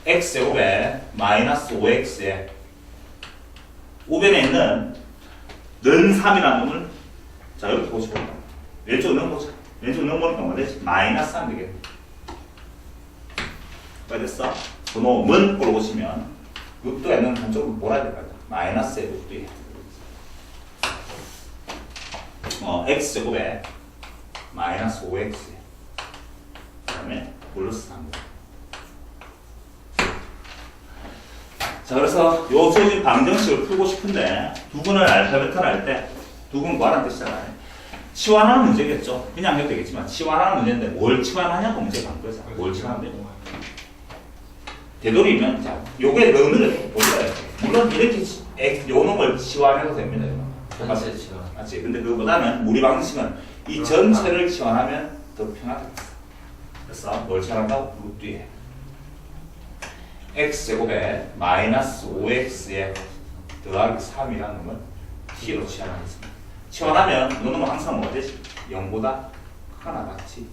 x제곱에 마이너스 5x에 우변에 있는 는 3이라는 놈을 자 이렇게 보시고 왼쪽으로 넘어보자. 왼쪽으로 넘어보니까 뭐 되지? 마이너스 3 되겠네. 왜 됐어? 그 놈은 꼴로 보시면 극도에 있는 한쪽으로 몰아야 될 거야. 마이너스의 극도에 x제곱에 마이너스 5x 그 다음에 플러스 3 자, 그래서 요 주어진 방정식을 풀고 싶은데 두 분을 알파 베타를 할 때 두 분 구하라는 뜻이잖아요. 치환하는 문제겠죠. 그냥 해도 되겠지만 치환하는 문제인데 뭘 치환하냐고 문제가 안 거죠. 뭘 치환하면 돼요. 되도록이면 자, 요게 너는 보셔야 물론 이렇게 요 놈을 치환해도 됩니다. 전체 치환. 맞지? 근데 그거보다는 우리 방식은 이 전체를 치환하면 더 편하게 그래서 뭘 잘한다고? 루트 뒤에 x제곱에 마이너스 5x에 더하기 3이라는 건 t로 치환하겠습니다. 치환하면 이 놈은 항상 뭐 되지? 0보다 하나 맞지?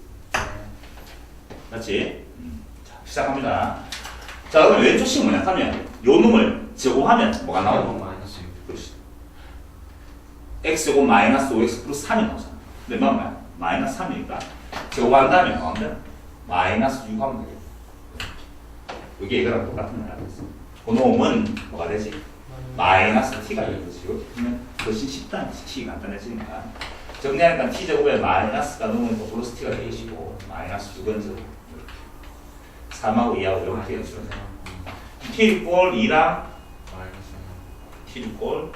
맞지? 자, 시작합니다. 자, 그럼 왼쪽 식은 뭐냐 하면 요 놈을 제곱하면 뭐가 나오죠? 마이너스 6. 그렇지. x제곱 마이너스 5x 플러스 3이 나오잖아. 몇 만나요? 마이너스 3이니까 제곱한 다음에 뭐 하면 마이너스 6 하면 되겠다. 이게 이거랑 똑같은 말 하겠어. 그 놈은 뭐가 되지? 마이너스 t가 되겠지. 이렇게 하면 훨씬 쉽다. t 간단해지니까. 정리하니까 t제곱에 마이너스가 넣으면 또 플러스 t가 되시고 마이너스 6은 제곱 3하고 2하고 이렇게 해주죠. t 꼴 2랑 마이너스 t 꼴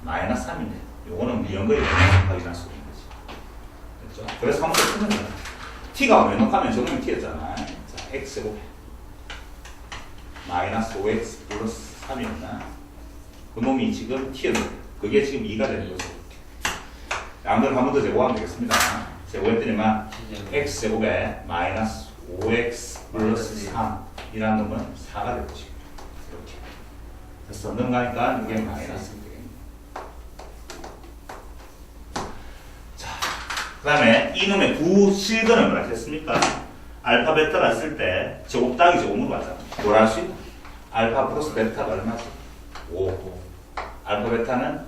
마이너스 3인데 요거는 미연거리 확인할 수 있는 거지. 그렇죠? 그래서 한번 더 쓰면 돼요. t가 면역하면 정면 t였잖아. 자, x제곱 마이너스 5x 플러스 3이었나? 그 놈이 지금 t였는데 그게 지금 2가 되는 거죠. 양들 한 번 더 제곱하면 되겠습니다. 제곱했더니만 x제곱에 마이너스 5x 플러스 3이라는 놈은 4가 될 것이고 이렇게 그래서 넘어가니까 이게 마이너스입니다. 자, 그 다음에 이놈의 부실근은 뭐라 했습니까? 알파 베타를 쓸 때 제곱 따기 제곱으로 가잖아. 뭘 할 수 있나? 알파 플러스 베타가 얼마지? 5. 알파 베타는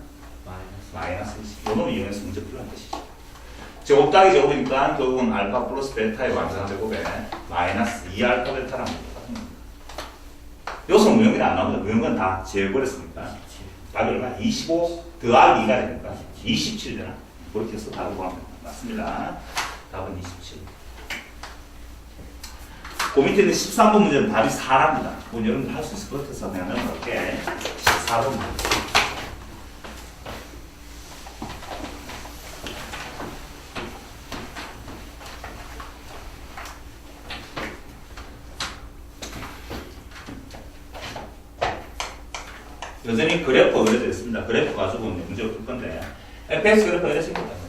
마이너스 20. 요놈 이용해서 문제 풀어낸 것이죠. 제곱 따기 제곱이니까 결국은 알파 플러스 베타의 완전 제곱에 마이너스 2알파 베타라는 똑같은 겁니다. 여기서 무형이 안 나오죠. 무형은 다 제거했으니까 답이 얼마? 25 더하기 2가 되니까 27 되나? 그렇게 해서 답을 구하면 맞습니다. 답은 27. 그 밑에 있는 13번 문제는 답이 4랍니다. 여러분들 할 수 있을 것 같아서 그냥 넘어갈게. 14번 문제. 여전히 그래프가 그려져 있습니다. 그래프 가지고 문제를 풀 건데 fx 그래프가 이렇게 생겼답니다.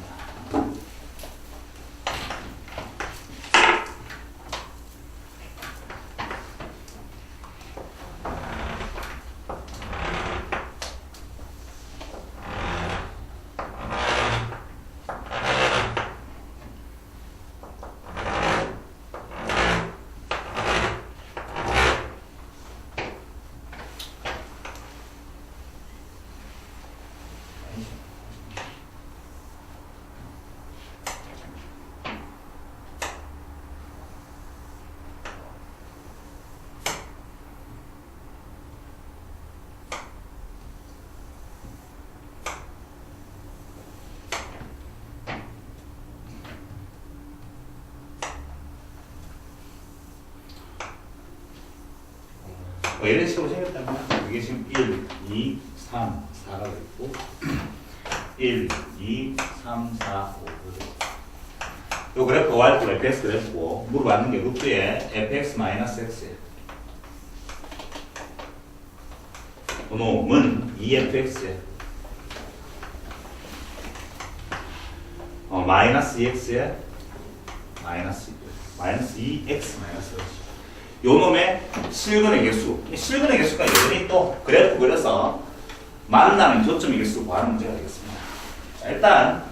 이런 식으로 생겼다면 이게 지금 1, 2, 3, 4가 있고 1, 2, 3, 4, 5. 요 그래프 Y도 fx 그래프고 물어봤는 게 루트에 fx 마이너스 x예요. 놈은 2fx에 마이너스 2x에 마이너스 2x 마이너스 2. 요 놈의 실근의 개수, 실근의 개수가 여전히 또 그래프 그려서 만나는 교점의 개수 구하는 문제가 되겠습니다. 자, 일단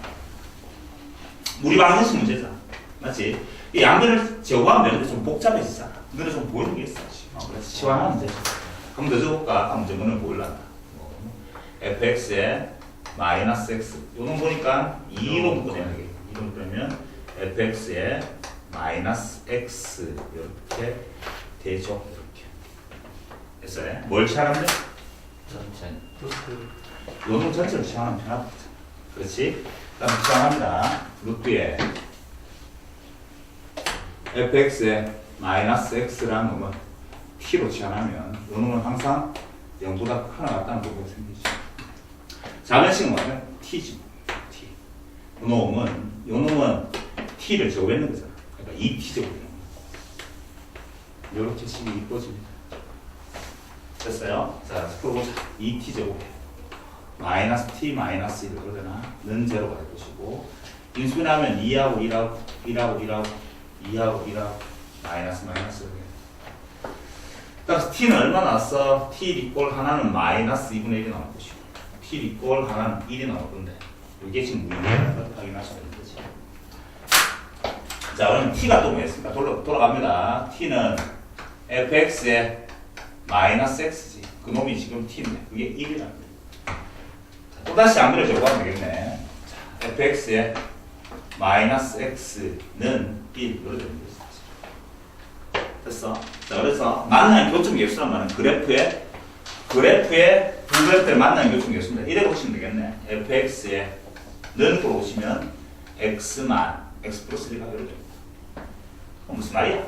우리 방정식 문제잖아, 맞지? 이 양변을 제곱하면 되는데 좀 복잡해지잖아. 눈에 좀 보이는 게 있어. 그래서 시원한 문제. 한번 더 적어볼까? 한번 적으면 보일란다. fx에 마이너스 x. 요 놈 보니까 2로 묶어내야 되겠다. 2로 묶으면 fx에 마이너스 x 이렇게 되죠. 이렇게 됐어요. 뭘 치환하면 돼? 전체. 요놈 전체를 치환하면 편하다. 그렇지? 그 다음에 치환합니다. 루트에 fx에 마이너스 x라는 놈은 t로 치환하면 요 놈은 항상 0보다 크나 같다는 부분이 생기죠. 자변식은 뭐냐면 t지. t. 요 놈은 t를 제곱했는 거잖아. 그러니까 2t 제곱이에요. 이렇게 식이 이뻐집니다. 됐어요? 자, 풀어보자. 2t 제곱 마이너스 t 마이너스 1을 그러잖아. 는 제로가 될 것이고 인수분해 하면 2하고 1하고 1하고 1하고 2하고 1하고 마이너스 따라서 t는 얼마 나왔어? t 이꼴 하나는 마이너스 2분의 1이 나올 것이고 t 이꼴 하나는 1이 나올 건데 이게 지금 무의미하다는 걸 확인하셔야 되는 거지. 자, 그럼 t가 또 뭐였습니까? 돌아갑니다. t는 fx의 마이너스 x지. 그 놈이 지금 t인데 그게 1이랍니다. 또다시 안 적어가면 되겠네. 자, fx의 마이너스 x는 1 이렇게 되는 거지. 됐어? 자, 그래서 만나는 교점 계수란 말은 그래프의 두 그래프를 만나는 교점 계수입니다. 이래 보시면 되겠네. fx의 는 보시면 x만 x 플러스 1가 그려져 있다. 무슨 말이야?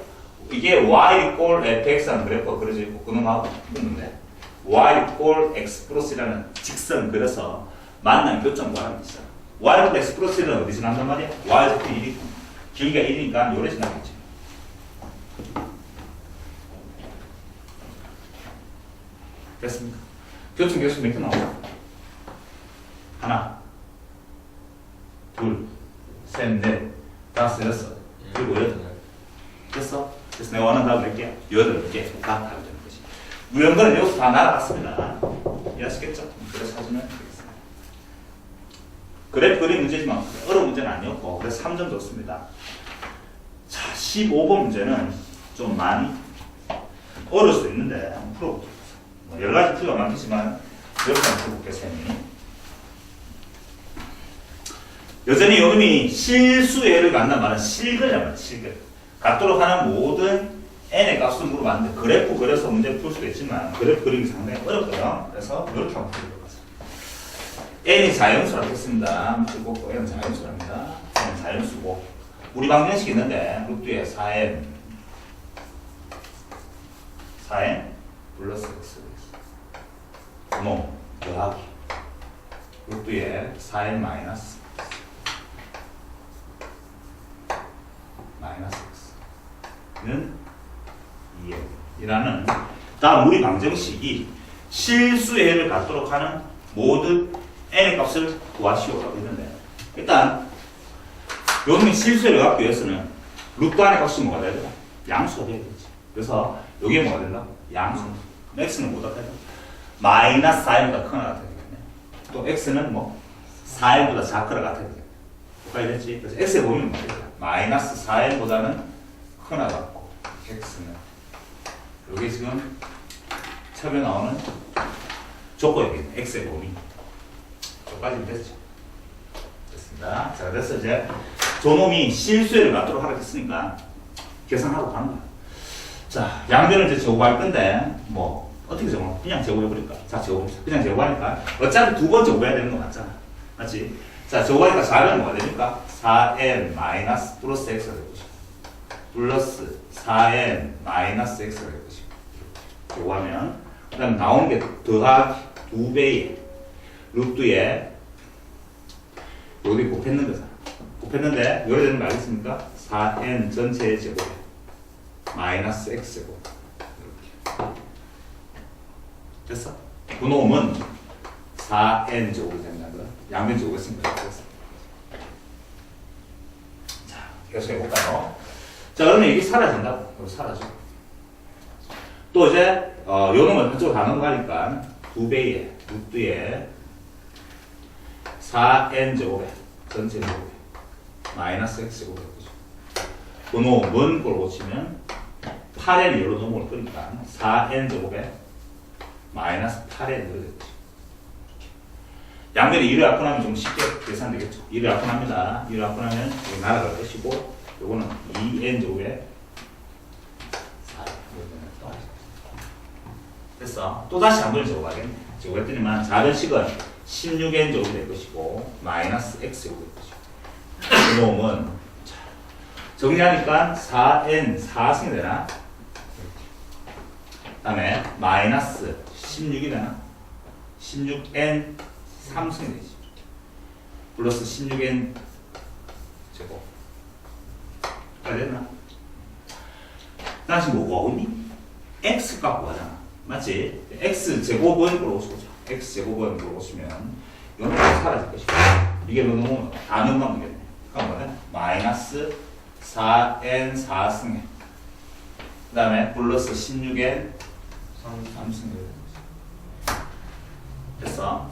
이게 y 이꼴 fx라는 그래프가 그려져 있고 그놈하고 붙는데 y 이꼴 x 플러스 1이라는 직선 그려서 만나는 교점 구하는 게 있어. y 이꼴 x 플러스 1은 어디 지난단 말이야? y 제곱 1이 길이가 1이니까 요래 지나겠지. 됐습니까? 교점 계수 몇 개 나오죠? 하나, 둘, 셋, 넷, 다섯, 여섯, 그리고 여덟. 됐어? 그래서 내가 원하는 답은 몇 개야? 8개가 답이 되는 거지. 무연거는 여기서 다 날아갔습니다. 이해하시겠죠? 그래서 찾으면 되겠습니다. 그래프 그림 문제지만 어려운 문제는 아니었고 그래서 3점 줬습니다. 자, 15번 문제는 좀 많이 어려울 수도 있는데 한번 풀어볼게요. 여러 가지 풀이가 많겠지만 여기서 한번 풀어볼게요. 쌤이. 여전히 요놈이 실수애를 갖는단 말은 실근이란 말이야. 실근. 갖도록 하는 모든 n의 값을 물어봤는데 그래프 그려서 문제 풀 수도 있지만 그래프 그리기 상당히 어렵거든요. 그래서 이렇게 한번 풀어보도록 하죠. n이 자연수라고 했습니다. 밑줄 꽂고 n은 자연수랍니다. n은 자연수고 우리 방정식이 있는데 루트에 4n 플러스 x 분모 더하기 루트에 4n 마이너스 x는 2n이라는 다음 우리 방정식이 실수해를 갖도록 하는 모든 n의 값을 구하시오라고 했는데 일단 요놈이 실수해를 갖기 위해서는 루트 안의 값이 뭐가 돼야 되나? 양수가 돼야 되지. 그래서 여기에 뭐가 된다? 양수. x는 뭐다 돼야 돼? 마이너스 4n보다 크거나 같아야 되겠네. 또 x는 뭐 4n보다 작거나 같아야 되겠네. 뭐가 됐지? 그래서 x의 범위는 뭐야? 마이너스 4n보다는 크거나 같고 x는 여기 지금 처음에 나오는 조건이겠네. x의 범위. 여기까지 됐죠? 됐습니다. 자, 그래서 이제 저놈이 실수를 갖도록 하라고 했으니까 계산하고 가는 거야. 자, 양변을 이제 제곱할 건데 뭐 어떻게 제곱해? 그냥 제곱해버릴까? 자, 제곱해보자. 그냥 제곱하니까 어차피 두 번 제곱해야 되는 거 맞잖아. 맞지? 자, 제곱하니까 4는 뭐가 되니까? 4n 마이너스 플러스 x가 될 것이고 플러스 4n 마이너스 x가 될 것이고 제곱하면 그 다음 나오는 게 더하기 2배의 루트에 여기 곱했는 거잖아. 곱했는데 요래 되는 거 알겠습니까? 4n 전체의 제곱에 마이너스 x제곱 이렇게 됐어? 그놈은 4n 제곱이 된다는 거 양변 제곱을 했습니다. 자, 계속 해볼까요? 자, 그러면 이게 사라진다고. 이거 사라져. 또 이제 요 놈은 한쪽으로 다 넘어가니까 2배의 루트에 4n 제곱에 전체 제곱에 마이너스 x 제곱이 되죠. 그 놈은 꼴 고치면 8n 여로 넘어올 거니까 4n 제곱에 마이너스 8n 이렇게 되죠. 양변이 1을 합분하면 좀 쉽게 계산되겠죠. 1을 합분합니다. 1을 합분하면 여기 날아갈 것이고 요거는 2n 제곱에 4 됐어. 또다시 한 번에 제곱하겠네. 제곱했더니만 자변식은 16n 제곱이 될 것이고 마이너스 x 제곱이 될 것이고 그 놈은 정리하니까 4n 4승이 되나? 그 다음에 마이너스 16이 되나? 16n 3승이 되지. 플러스 16n 제곱. 다 됐나? 나 지금 뭐 구하고 있니? x 값 구하잖아. 맞지? x 제곱은 물어보시죠. x 제곱은 물어보시면 이거는 사라질 것이고 이게 너무 다 넘어가면 되겠네. 그럼 뭐냐? 마이너스 4n 4승에 그 다음에 플러스 16n 3승에 됐어.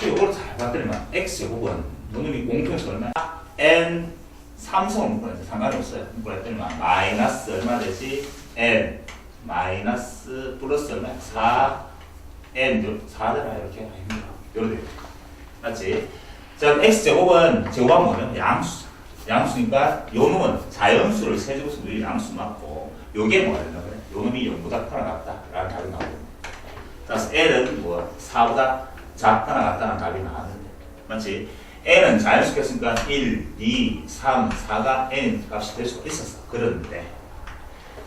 이걸 잘 봤더니만 x제곱은 요놈이 공통에서 얼마야? n 3성을 묶어냈어. 상관이 없어요. 묶어냈더니만 마이너스 얼마 되지? n 마이너스 플러스 얼마야? 4n 4대라 이렇게 아닙니다. 요렇게 맞지? 자, x제곱은 제곱하면 뭐냐면 양수. 양수니까 요 놈은 자연수를 세제곱수 누리 양수 맞고 요게 뭐야? 그래? 요 놈이 0보다 크나 같다 라는 답이 나오거든요. 따라서 L은 뭐 4보다 작거나 같다는 답이 나왔는데 맞지? N은 자연수였으니까 1, 2, 3, 4가 N 값이 될 수가 있었어. 그런데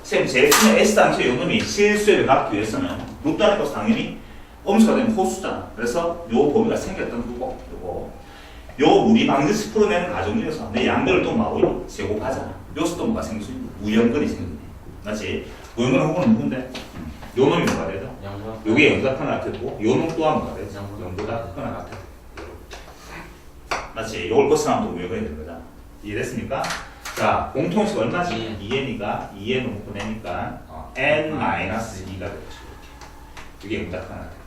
선생님 제일 처음에 S 단수의 요 놈이 실수를 갖기 위해서는 루트 안에 값 당연히 음수가 되면 호수잖아. 그래서 요 범위가 생겼던 거고 요 무리 방정식 풀어내는 과정 중에서 내 양변을 또 마오이 제곱하잖아. 요수 또 뭐가 생길 수 있고 무연근이 생기네. 맞지? 무연근 혹은 누군데? 요 놈이 뭐가 되죠? 양보다 요게 0보다 크나 같았고 요 놈 또한 뭐가 되죠? 양보다 0보다 크나 같았고 맞지? 요걸 벗어나면 또 무연근이 되는 거잖아. 이해됐습니까? 자, 공통식 얼마지? 2n이가 2n을 묶어내니까 n-2가 되죠. 이게 0보다 크나 같아.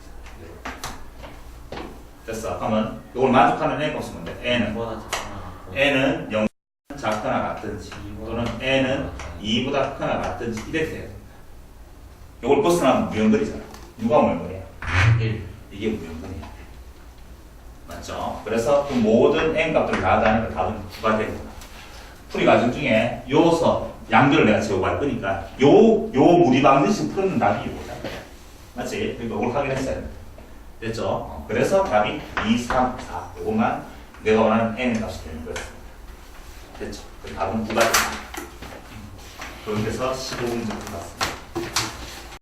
됐어. 그러면 이걸 만족하는 n 값은 뭔데? n은 양보다 작거나 n은 0 작거나 같든지 또는 n은 2보다 크거나 같든지 이렇게 돼야 된다. 이걸 벗어나면 무연근이잖아. 누가 무연근이야? 1 이게 무연근이야. 맞죠? 그래서 그 모든 n 값들을 다 다니까 답은 9가 되는 거야. 풀이 과정 중에 요서 양들을 내가 제곱할 거니까 요 무리 방정식 풀는 답이 이거다. 맞지? 그러니까 이걸 확인했어야 돼. 됐죠? 그래서 답이 2, 3, 4 이것만 내가 원하는 n 값이 되는 거였어. 됐죠? 그 답은 9가 됩니다. 그렇게 해서 15문제 끝났습니다.